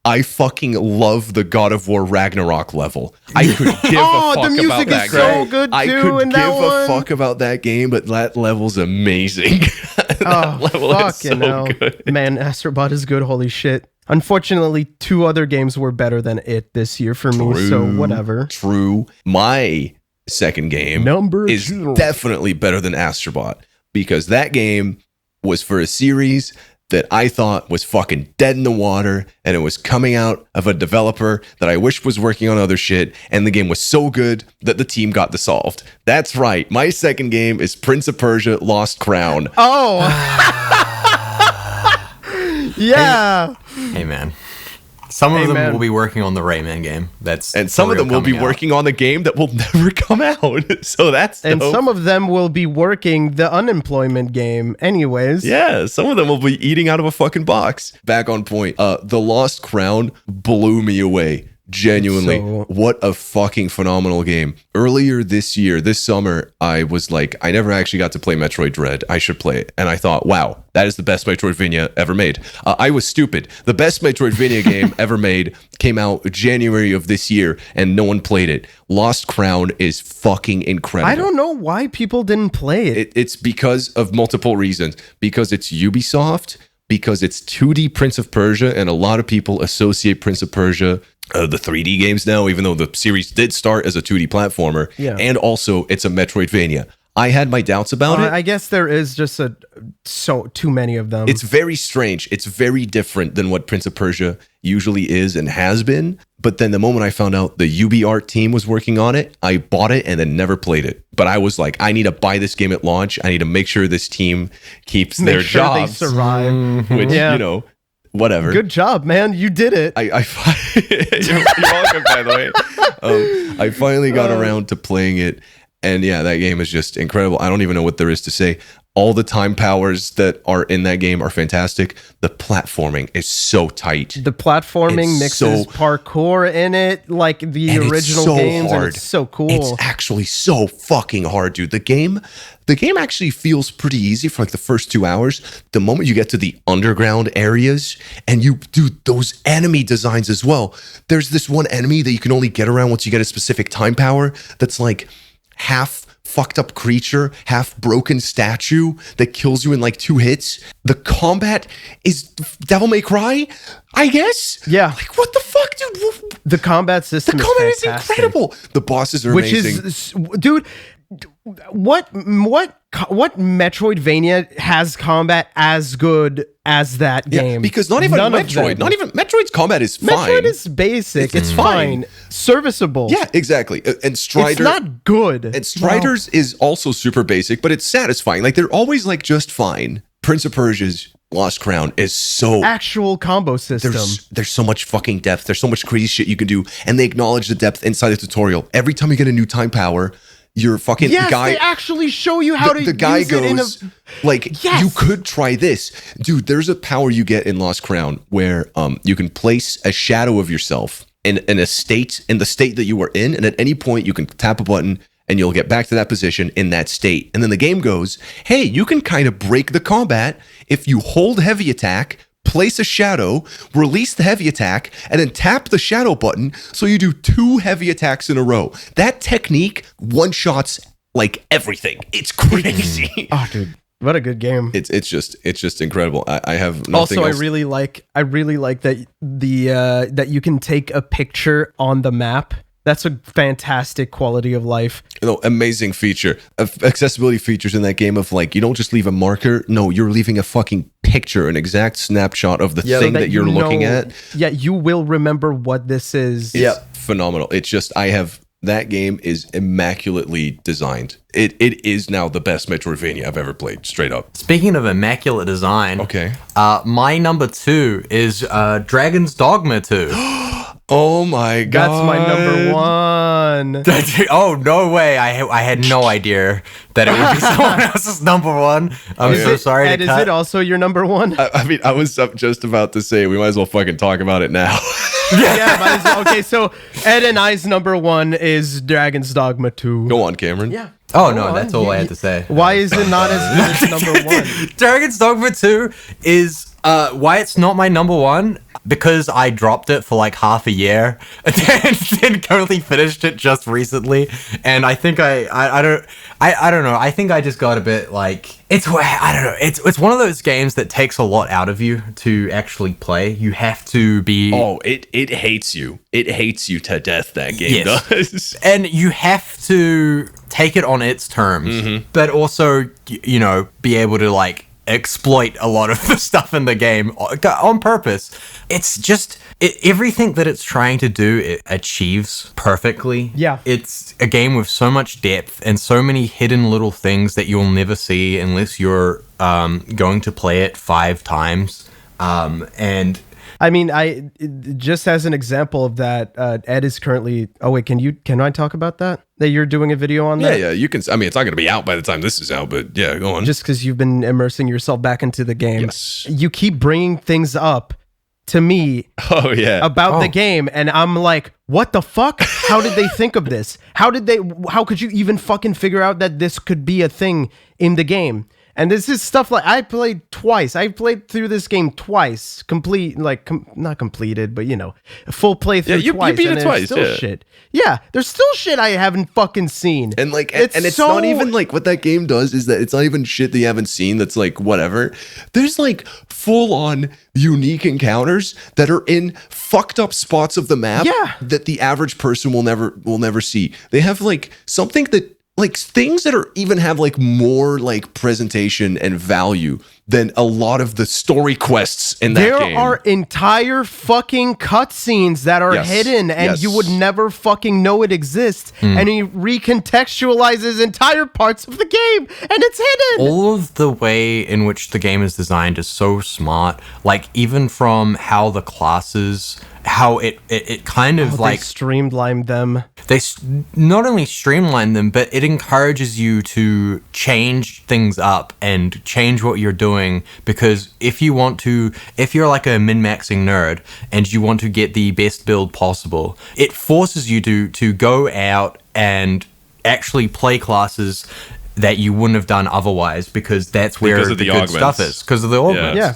I fucking love the God of War Ragnarok level. I could give a fuck the music about that is so good too. I could in give that one. a fuck about that game, but that level's amazing. That level is so good. Man, Astro Bot is good. Holy shit. Unfortunately, 2 other games were better than it this year for me, so whatever. True. My second game is definitely better than Astro Bot, because that game was for a series that I thought was fucking dead in the water, and it was coming out of a developer that I wish was working on other shit, and the game was so good that the team got dissolved. That's right. My second game is Prince of Persia: Lost Crown. Oh. Yeah. Hey, man. Some of them will be working on the Rayman game. And some of them will be working on the game that will never come out. So that's dope. And some of them will be working the unemployment game anyways. Yeah, some of them will be eating out of a fucking box. Back on point. The Lost Crown blew me away. Genuinely, what a fucking phenomenal game. Earlier this year, this summer, I was like, I never actually got to play Metroid Dread. I should play it. And I thought, wow, that is the best Metroidvania ever made. I was stupid. The best Metroidvania game ever made came out January of this year, and no one played it. Lost Crown is fucking incredible. I don't know why people didn't play it. It's because of multiple reasons. Because it's Ubisoft, because it's 2D Prince of Persia, and a lot of people associate Prince of Persia the 3D games now, even though the series did start as a 2D platformer. Yeah. And also, it's a Metroidvania. I had my doubts about it. I guess there is just too many of them. It's very strange. It's very different than what Prince of Persia usually is and has been. But then the moment I found out the UbiArt team was working on it, I bought it and then never played it. But I was like, I need to buy this game at launch. I need to make sure this team keeps their jobs. They survive. Which, you know, whatever. Good job, man. You did it. You're welcome, by the way. I finally got around to playing it. And yeah, that game is just incredible. I don't even know what there is to say. All the time powers that are in that game are fantastic. The platforming is so tight. The platforming mixes parkour in it, like the original games. And it's so cool. It's actually so fucking hard, dude. The game actually feels pretty easy for like the first 2 hours. The moment you get to the underground areas and you do those enemy designs as well. There's this one enemy that you can only get around once you get a specific time power that's like half fucked up creature, half broken statue that kills you in like 2 hits. The combat is Devil May Cry, I guess. Yeah. Like, what the fuck, dude? The combat system is incredible. The bosses are amazing. Dude, what Metroidvania has combat as good as that game? Yeah, because not even Metroid's combat is fine. Metroid is basic. It's fine. Serviceable. Yeah, exactly. And Strider, it's not good. And Strider's is also super basic, but it's satisfying. Like, they're always like just fine. Prince of Persia's Lost Crown is so actual combo system. There's so much fucking depth. There's so much crazy shit you can do, and they acknowledge the depth inside the tutorial. Every time you get a new time power, your fucking guy. They actually show you how to use it. The guy goes, you could try this. Dude, there's a power you get in Lost Crown where you can place a shadow of yourself in the state that you were in, and at any point you can tap a button and you'll get back to that position in that state. And then the game goes, hey, you can kind of break the combat if you hold heavy attack, place a shadow, release the heavy attack, and then tap the shadow button so you do 2 heavy attacks in a row. That technique one-shots like everything. It's crazy. Oh, dude. What a good game. It's just incredible. I have nothing also, else. I really like that that you can take a picture on the map That's a fantastic quality of life. Amazing feature. Accessibility features in that game of like, you don't just leave a marker. No, you're leaving a fucking picture, an exact snapshot of the thing that you're looking at. Yeah, you will remember what this is. It's phenomenal. It's just, that game is immaculately designed. It is now the best Metroidvania I've ever played, straight up. Speaking of immaculate design, okay, my number 2 is Dragon's Dogma 2. Oh my god, that's my number 1. Oh no way! I had no idea that it would be someone else's number 1. I'm so sorry. And is it also your number 1? I mean, I was just about to say we might as well fucking talk about it now. Yeah, might as well. Okay, so Ed and I's number 1 is Dragon's Dogma 2. Go on, Cameron. Yeah. Oh no, that's all I had to say. Why is it not as good as number 1? Dragon's Dogma 2 is why it's not my number 1. Because I dropped it for like half a year and then currently finished it just recently, and I think I don't know. I think I just got a bit like it's one of those games that takes a lot out of you to actually play. You have to be it hates you. It hates you to death, that game does. And you have to take it on its terms, but also be able to like exploit a lot of the stuff in the game on purpose. It's just everything that it's trying to do, it achieves perfectly. Yeah. It's a game with so much depth and so many hidden little things that you'll never see unless you're going to play it 5 times. And I mean, just as an example of that, Ed is currently. Oh wait, can I talk about that? That you're doing a video on that? Yeah, you can. I mean, it's not going to be out by the time this is out, but yeah, go on. Just because you've been immersing yourself back into the game, yes. You keep bringing things up to me. Oh yeah, about the game, and I'm like, what the fuck? How did they think of this? How could you even fucking figure out that this could be a thing in the game? And this is stuff like I played twice. I played through this game twice, not completed, but full playthrough twice. You beat it twice. Still shit. Yeah, there's still shit I haven't fucking seen. And it's not even like what that game does is that it's not even shit that you haven't seen. That's like whatever. There's like full on unique encounters that are in fucked up spots of the map that the average person will never see. They have like something that. Like things that are even have like more like presentation and value than a lot of the story quests in that game. There are entire fucking cutscenes that are hidden and you would never fucking know it exists. And he recontextualizes entire parts of the game and it's hidden. All of the way in which the game is designed is so smart. Like even from how the classes, how it kind of they streamlined them. They not only streamline them, but it encourages you to change things up and change what you're doing. Because if you're like a min-maxing nerd and you want to get the best build possible, it forces you to go out and actually play classes that you wouldn't have done otherwise, because that's where the good stuff is. Because of the augments. Yeah.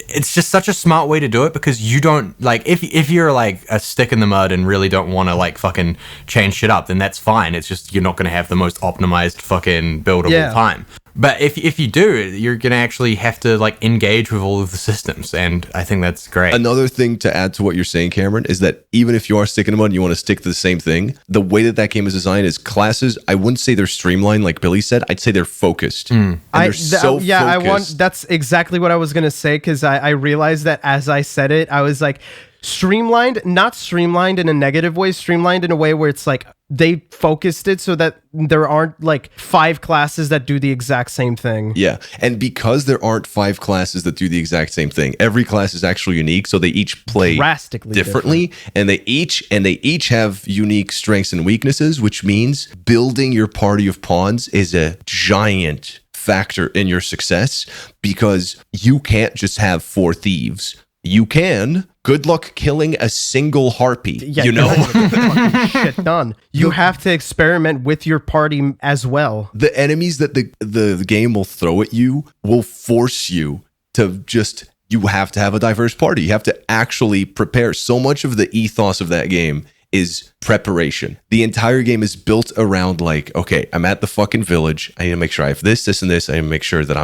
It's just such a smart way to do it, because you don't like if you're like a stick in the mud and really don't want to like fucking change shit up, then that's fine. It's just you're not going to have the most optimized fucking build of all time. But if you do, you're going to actually have to like engage with all of the systems, and I think that's great. Another thing to add to what you're saying, Cameron, is that even if you are sticking in the mud and you want to stick to the same thing, the way that game is designed is classes, I wouldn't say they're streamlined like Billy said, I'd say they're focused. And they're so focused. That's exactly what I was going to say, because I realized that as I said it, I was like, streamlined, not streamlined in a negative way, streamlined in a way where it's like they focused it so that there aren't like 5 classes that do the exact same thing. Yeah, and because there aren't 5 classes that do the exact same thing, every class is actually unique, so they each play drastically differently, and they each have unique strengths and weaknesses, which means building your party of pawns is a giant factor in your success, because you can't just have 4 thieves. You can. Good luck killing a single harpy. Yeah, you're not gonna get fucking shit done. You have to experiment with your party as well. The enemies that the game will throw at you will force you to just. You have to have a diverse party. You have to actually prepare. So much of the ethos of that game is preparation. The entire game is built around like, okay, I'm at the fucking village. I need to make sure I have this, and this. I need to make sure that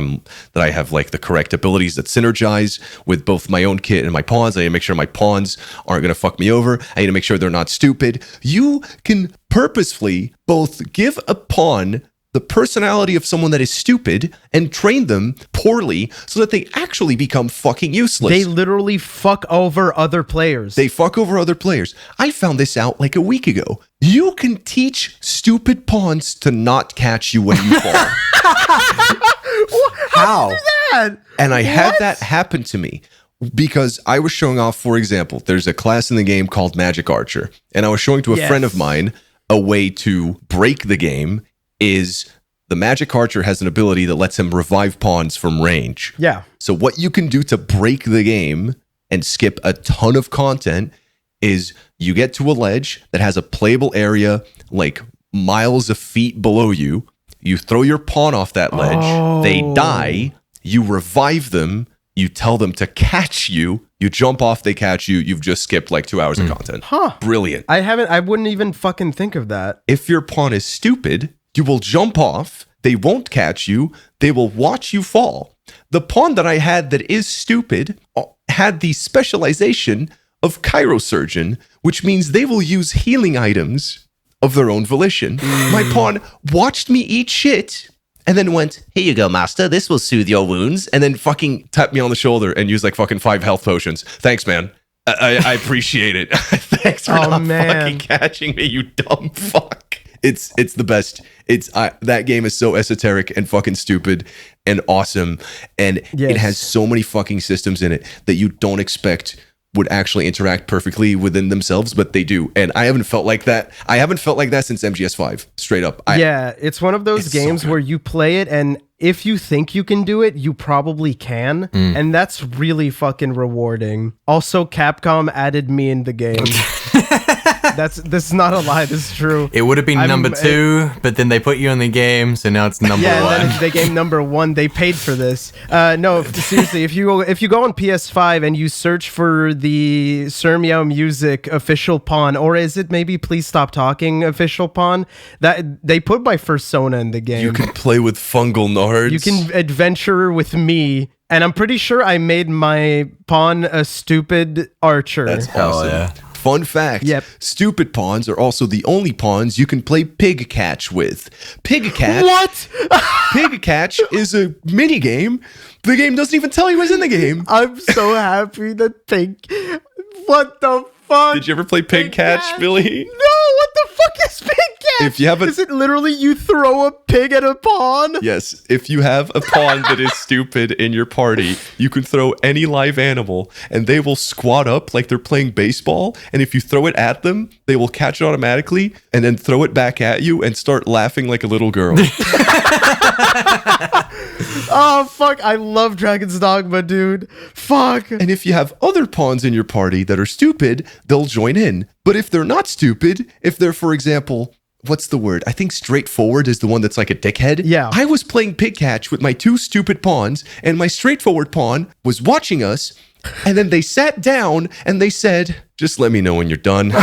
I have like the correct abilities that synergize with both my own kit and my pawns. I need to make sure my pawns aren't going to fuck me over. I need to make sure they're not stupid. You can purposefully both give a pawn the personality of someone that is stupid and train them poorly so that they actually become fucking useless. They literally fuck over other players. They fuck over other players. I found this out like a week ago. You can teach stupid pawns to not catch you when you fall. How? That? And I had that happen to me because I was showing off, for example, there's a class in the game called Magic Archer, and I was showing to a friend of mine a way to break the game is the Magic Archer has an ability that lets him revive pawns from range. Yeah. So what you can do to break the game and skip a ton of content is you get to a ledge that has a playable area like miles of feet below you. You throw your pawn off that ledge. They die. You revive them. You tell them to catch you. You jump off, they catch you. You've just skipped like 2 hours of content. Huh. Brilliant. I wouldn't even fucking think of that. If your pawn is stupid, you will jump off. They won't catch you. They will watch you fall. The pawn that I had that is stupid had the specialization of Chirosurgeon, which means they will use healing items of their own volition. My pawn watched me eat shit and then went, here you go, master. This will soothe your wounds. And then fucking tapped me on the shoulder and used like fucking 5 health potions. Thanks, man. I appreciate it. Thanks for not fucking catching me, you dumb fuck. It's the best. That game is so esoteric and fucking stupid and awesome, and it has so many fucking systems in it that you don't expect would actually interact perfectly within themselves, but they do. And I haven't felt like that. I haven't felt like that since MGS5. Straight up. It's one of those games where you play it, and if you think you can do it, you probably can, and that's really fucking rewarding. Also, Capcom added me in the game. This is not a lie. This is true. It would have been number 2, but then they put you in the game, so now it's number 1. Yeah, then they gave number 1. They paid for this. No, seriously. If you go on PS5 and you search for the Sir Meow Music official pawn, or is it maybe Please Stop Talking official pawn? That they put my Persona in the game. You can play with fungal nards. You can adventure with me. And I'm pretty sure I made my pawn a stupid archer. That's awesome. Yeah. Fun fact, stupid pawns are also the only pawns you can play pig catch with. Pig catch? What? Pig catch is a mini game. The game doesn't even tell you what's in the game. I'm so happy that pig... What the fuck? Did you ever play pig catch, Billy? No, what the fuck is pig catch? If you have is it literally you throw a pig at a pawn? Yes. If you have a pawn that is stupid in your party, you can throw any live animal and they will squat up like they're playing baseball. And if you throw it at them, they will catch it automatically and then throw it back at you and start laughing like a little girl. Oh, fuck. I love Dragon's Dogma, dude. Fuck. And if you have other pawns in your party that are stupid, they'll join in. But if they're not stupid, if they're, for example, what's the word? I think straightforward is the one that's like a dickhead. Yeah. I was playing pig catch with my 2 stupid pawns, and my straightforward pawn was watching us, and then they sat down and they said, just let me know when you're done.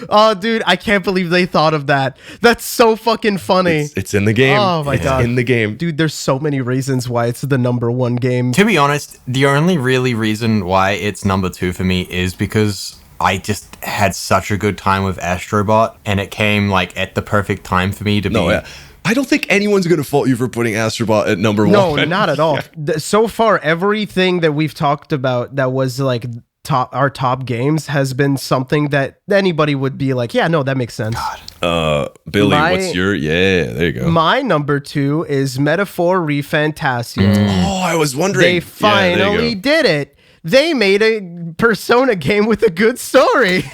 Oh, dude, I can't believe they thought of that. That's so fucking funny. It's in the game. Oh, my God. It's in the game. Dude, there's so many reasons why it's the number 1 game. To be honest, the only really reason why it's number 2 for me is because I just had such a good time with Astro Bot, and it came like at the perfect time for me to be... Yeah. I don't think anyone's going to fault you for putting Astro Bot at number 1. No, not at all. So far, everything that we've talked about that was like... our top games has been something that anybody would be like, yeah, no, that makes sense. Billy, what's your... Yeah, there you go. My number 2 is Metaphor ReFantazio. Oh, I was wondering. They finally did it. They made a Persona game with a good story.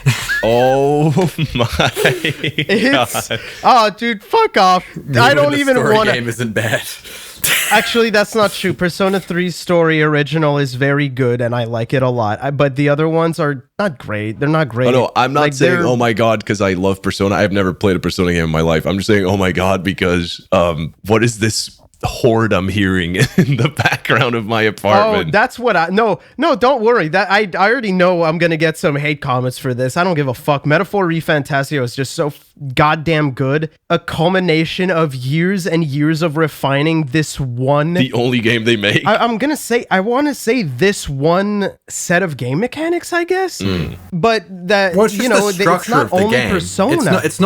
Oh my God. Oh, dude, fuck off. I don't even want to... game isn't bad. Actually, that's not true. Persona 3's story original is very good, and I like it a lot. But the other ones are not great. They're not great. Oh, no, I'm not saying, oh my God, because I love Persona. I've never played a Persona game in my life. I'm just saying, oh my God, because what is this horde I'm hearing in the background of my apartment. Oh, that's what no, don't worry. That I already know I'm gonna get some hate comments for this. I don't give a fuck. Metaphor ReFantazio is just so goddamn good. A culmination of years and years of refining this one. The only game they make. I want to say this one set of game mechanics, I guess. But that, well, it's just the structure it's not of the only game. Persona. It's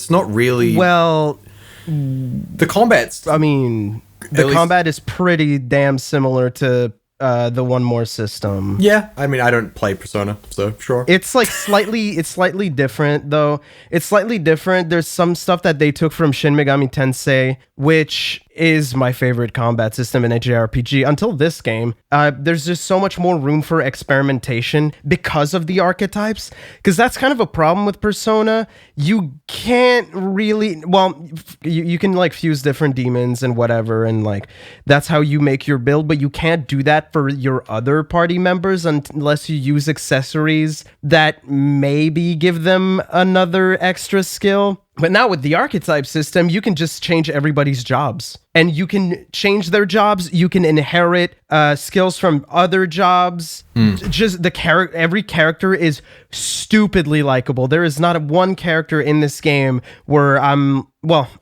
not really. Well, the combat's. I mean, the combat is pretty damn similar to the One More system. Yeah, I mean, I don't play Persona, so sure. It's like slightly different though. It's slightly different. There's some stuff that they took from Shin Megami Tensei, which is my favorite combat system in a JRPG until this game. There's just so much more room for experimentation because of the archetypes, because that's kind of a problem with Persona. You can't really, well, you can like fuse different demons and whatever, and like that's how you make your build, but you can't do that for your other party members unless you use accessories that maybe give them another extra skill. But now with the archetype system, you can just change everybody's jobs. And you can change their jobs. You can inherit skills from other jobs. Just every character is stupidly likable. There is not one character in this game where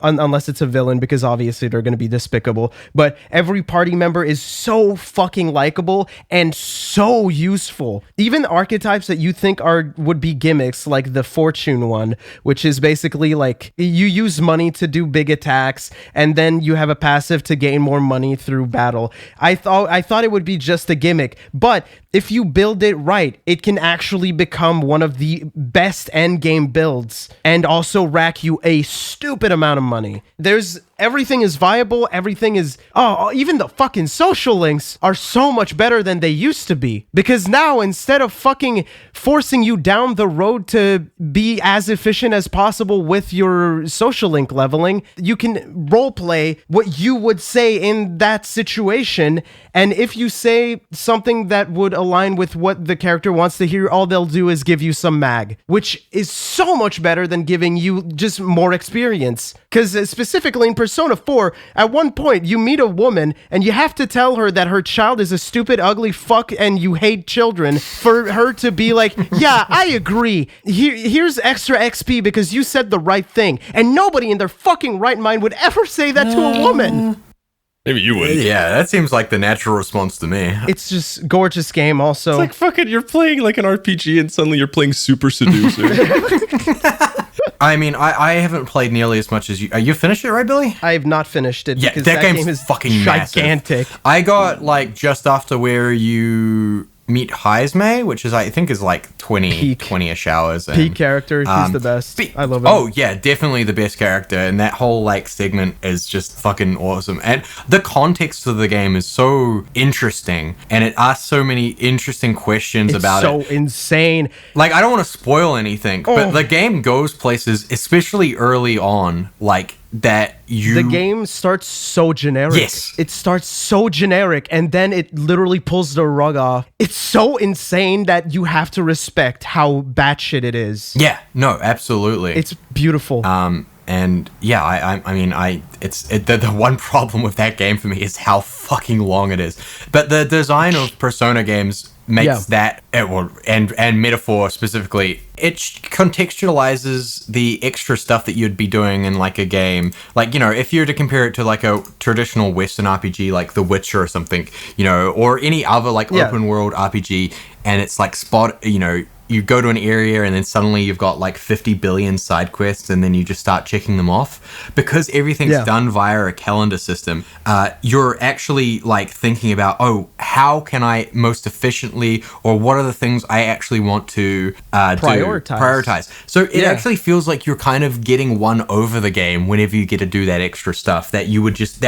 unless it's a villain, because obviously they're going to be despicable. But every party member is so fucking likable and so useful. Even archetypes that you think would be gimmicks, like the Fortune one, which is basically like you use money to do big attacks, and then you have a passive to gain more money through battle. I thought it would be just a gimmick, but if you build it right, it can actually become one of the best end game builds and also rack you a stupid amount of money. Everything is viable. Everything is, even the fucking social links are so much better than they used to be, because now instead of fucking forcing you down the road to be as efficient as possible with your social link leveling, you can role play what you would say in that situation. And if you say something that would align with what the character wants to hear, all they'll do is give you some mag, which is so much better than giving you just more experience. Because specifically in Persona 4, at one point you meet a woman and you have to tell her that her child is a stupid, ugly fuck and you hate children, for her to be like, yeah, I agree. Here's extra XP because you said the right thing. And nobody in their fucking right mind would ever say that to a woman. Maybe you would. Yeah, that seems like the natural response to me. It's just gorgeous game also. It's like fucking you're playing like an RPG and suddenly you're playing Super Seducer. I mean, I haven't played nearly as much as you. You finished it, right, Billy? I have not finished it. Yeah, because that game is is fucking gigantic. Massive. I got like just after where you meet Heisme, which is I think is like 20-ish hours. And, peak character, he's the best. I love him. Oh yeah, definitely the best character, and that whole like segment is just fucking awesome. And the context of the game is so interesting, and it asks so many interesting questions about it. It's so insane. Like, I don't want to spoil anything, but the game goes places, especially early on, like that you... The game starts so generic. Yes. It starts so generic, and then it literally pulls the rug off. It's so insane that you have to respect how batshit it is. Yeah, no, absolutely. It's beautiful. And yeah, I mean, the one problem with that game for me is how fucking long it is. But the design of Persona games makes that, and Metaphor specifically, it contextualizes the extra stuff that you'd be doing in like a game. Like, you know, if you were to compare it to like a traditional Western RPG like The Witcher or something, you know, or any other like open world RPG, and it's like you go to an area and then suddenly you've got like 50 billion side quests, and then you just start checking them off. Because everything's done via a calendar system, you're actually like thinking about, how can I most efficiently, or what are the things I actually want to prioritize. So it actually feels like you're kind of getting one over the game whenever you get to do that extra stuff that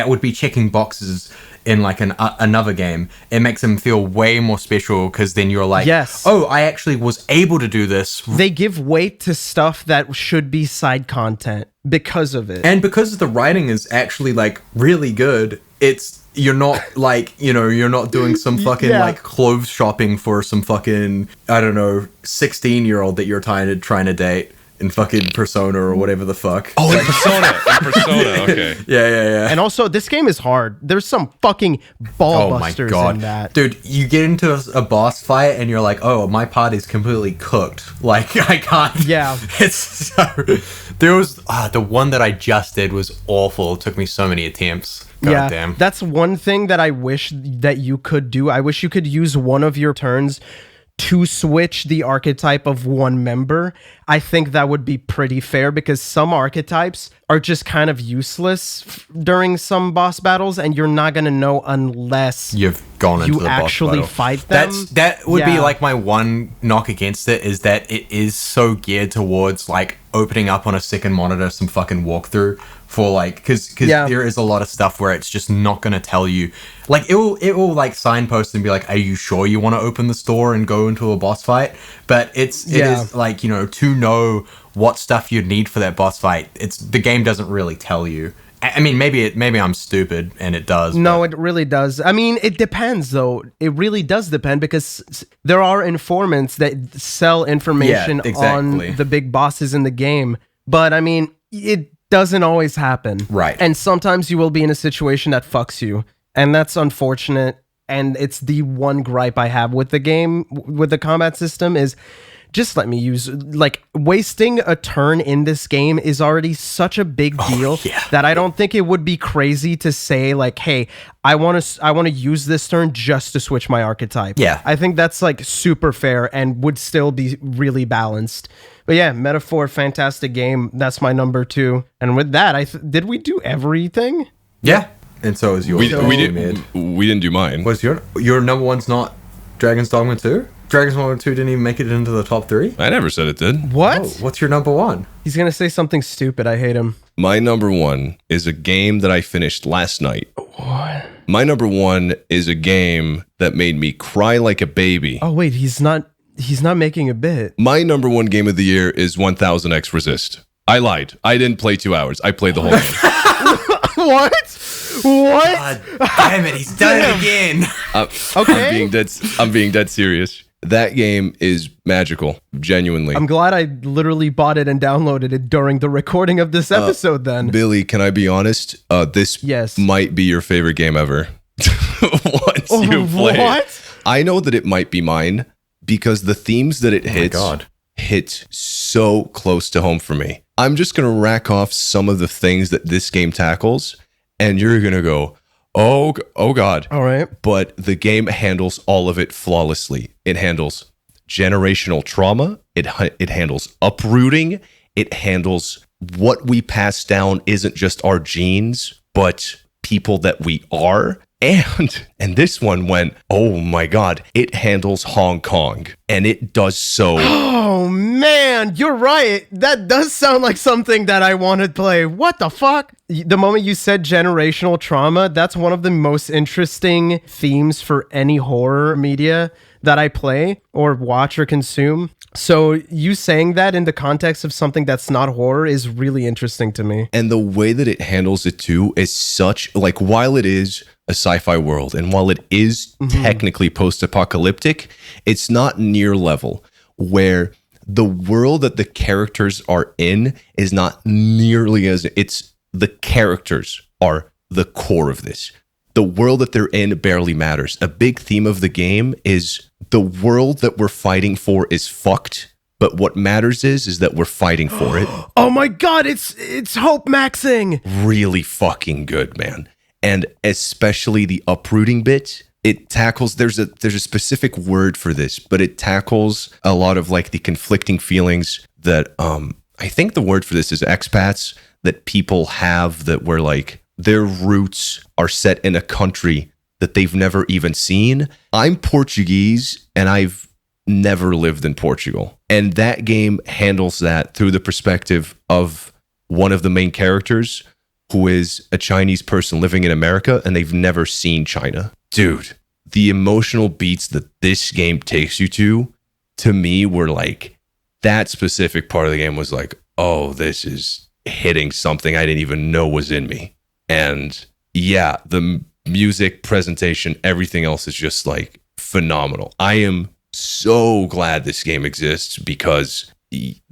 would be checking boxes in like another game. It makes them feel way more special, because then you're like, I actually was able to do this. They give weight to stuff that should be side content because of it. And because the writing is actually like really good, you're not like, you're not doing some fucking like clothes shopping for some fucking, I don't know, 16-year-old that you're trying to date. in fucking Persona or whatever the fuck. Oh, in Persona, okay. Yeah. And also, this game is hard. There's some fucfucking ball busters in that. Dude, you get into a boss fight and you're like, oh, my party's completely cooked. Like, I can't. Yeah. It's so... There was... the one that I just did was awful. It took me so many attempts. God damn. That's one thing that I wish that you could do. I wish you could use one of your turns to switch the archetype of one member. I think that would be pretty fair because some archetypes are just kind of useless during some boss battles, and you're not going to know unless you've gone into the actually boss battle. fight them. That would be like my one knock against it, is that it is so geared towards like opening up on a second monitor some fucking walkthrough for like, because there is a lot of stuff where it's just not going to tell you, like it will like signpost and be like, are you sure you want to open the store and go into a boss fight? But it is like, you know, to know what stuff you'd need for that boss fight, the game doesn't really tell you. I mean, maybe I'm stupid and it does. No, it really does. I mean, it depends though. It really does depend because there are informants that sell information on the big bosses in the game. But I mean, it doesn't always happen. Right. And sometimes you will be in a situation that fucks you. And that's unfortunate. And it's the one gripe I have with the game, with the combat system, is just let me use, like, wasting a turn in this game is already such a big deal that I don't think it would be crazy to say, like, hey, I want to use this turn just to switch my archetype. Yeah. I think that's like super fair and would still be really balanced. But yeah, Metaphor, fantastic game. That's my number 2. And with that, did we do everything? Yeah. And so is yours. We didn't do mine. What's your number one's not Dragon's Dogma 2? Dragon's Dogma 2 didn't even make it into the top 3? I never said it did. What? Oh, what's your number 1? He's going to say something stupid. I hate him. My number 1 is a game that I finished last night. What? My number 1 is a game that made me cry like a baby. Oh, wait, he's not making a bit. My number 1 game of the year is 1000X Resist. I lied. I didn't play 2 hours. I played the whole game. What? God damn it, he's done it again. Okay. I'm being dead serious. That game is magical, genuinely. I'm glad I literally bought it and downloaded it during the recording of this episode then. Billy, can I be honest? This might be your favorite game ever. Once you play it. I know that it might be mine because the themes that it hit so close to home for me. I'm just going to rack off some of the things that this game tackles, and you're going to go, oh God. All right. But the game handles all of it flawlessly. It handles generational trauma. It handles uprooting. It handles what we pass down isn't just our genes, but people that we are. And this one went, oh my God, it handles Hong Kong. And it does so. Oh man, you're right. That does sound like something that I want to play. What the fuck? The moment you said generational trauma, that's one of the most interesting themes for any horror media that I play or watch or consume. So you saying that in the context of something that's not horror is really interesting to me. And the way that it handles it too is such, like, while it is a sci-fi world and while it is technically post-apocalyptic, it's not near level where the world that the characters are in is not nearly as, the characters are the core of this. The world that they're in barely matters. A big theme of the game is the world that we're fighting for is fucked, but what matters is that we're fighting for it. Oh my God, it's hope maxing. Really fucking good, man. And especially the uprooting bit, it tackles, there's a specific word for this, but it tackles a lot of like the conflicting feelings that I think the word for this is expats, that people have, that were like their roots are set in a country that they've never even seen. I'm Portuguese and I've never lived in Portugal. And that game handles that through the perspective of one of the main characters who is a Chinese person living in America and they've never seen China. Dude, the emotional beats that this game takes you to me, were like, that specific part of the game was like, oh, this is hitting something I didn't even know was in me. And yeah, the music, presentation, everything else is just like phenomenal. I am so glad this game exists because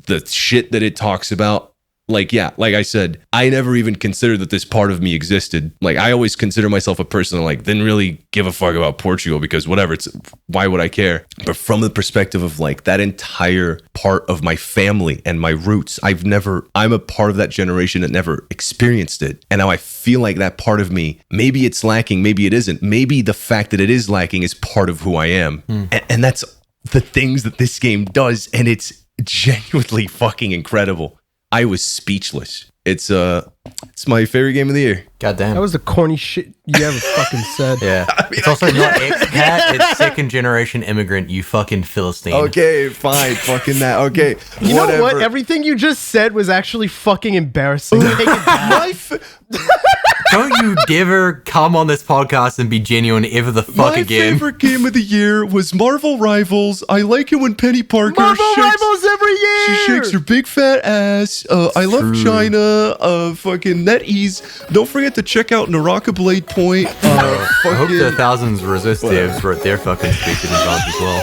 the shit that it talks about. Like, yeah, like I said, I never even considered that this part of me existed. Like, I always consider myself a person that, like, didn't really give a fuck about Portugal because whatever, why would I care? But from the perspective of, like, that entire part of my family and my roots, I'm a part of that generation that never experienced it. And now I feel like that part of me, maybe it's lacking, maybe it isn't. Maybe the fact that it is lacking is part of who I am. And that's the things that this game does. And it's genuinely fucking incredible. I was speechless. It's my favorite game of the year. Goddamn. That was the corny shit you ever fucking said. Yeah. I mean, it's also not expat, it's second generation immigrant, you fucking Philistine. Okay, fine. Fucking that. Okay. You know what? Everything you just said was actually fucking embarrassing. Take it back. Don't you ever come on this podcast and be genuine ever the fuck again. My favorite game of the year was Marvel Rivals. I like it when Penny Parker Rivals every year. She shakes her big fat ass. I love China. Fucking NetEase. Don't forget to check out Naraka Blade Point. I hope the Thousands Resistives wrote their fucking speeches and jobs as well.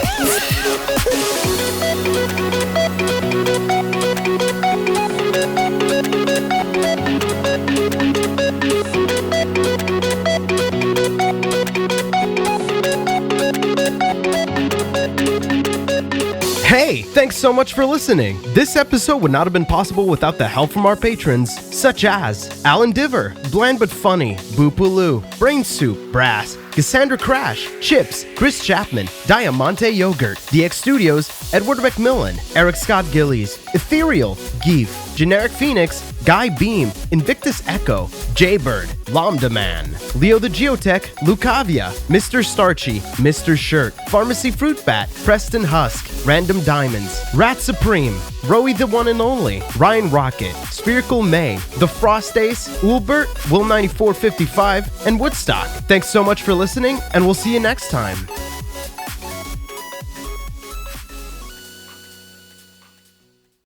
Hey, thanks so much for listening. This episode would not have been possible without the help from our patrons, such as Alan Diver, Bland But Funny, Boopaloo, Brain Soup, Brass, Cassandra Crash, Chips, Chris Chapman, Diamante Yogurt, DX Studios, Edward McMillan, Eric Scott Gillies, Ethereal, Geef, Generic Phoenix, Guy Beam, Invictus Echo, Jaybird, Lambda Man, Leo the Geotech, Lucavia, Mr. Starchy, Mr. Shirt, Pharmacy Fruit Bat, Preston Husk, Random Diamonds, Rat Supreme, Roey the One and Only, Ryan Rocket, Spherical May, The Frost Ace, Ulbert, Will9455, and Woodstock. Thanks so much for listening, and we'll see you next time.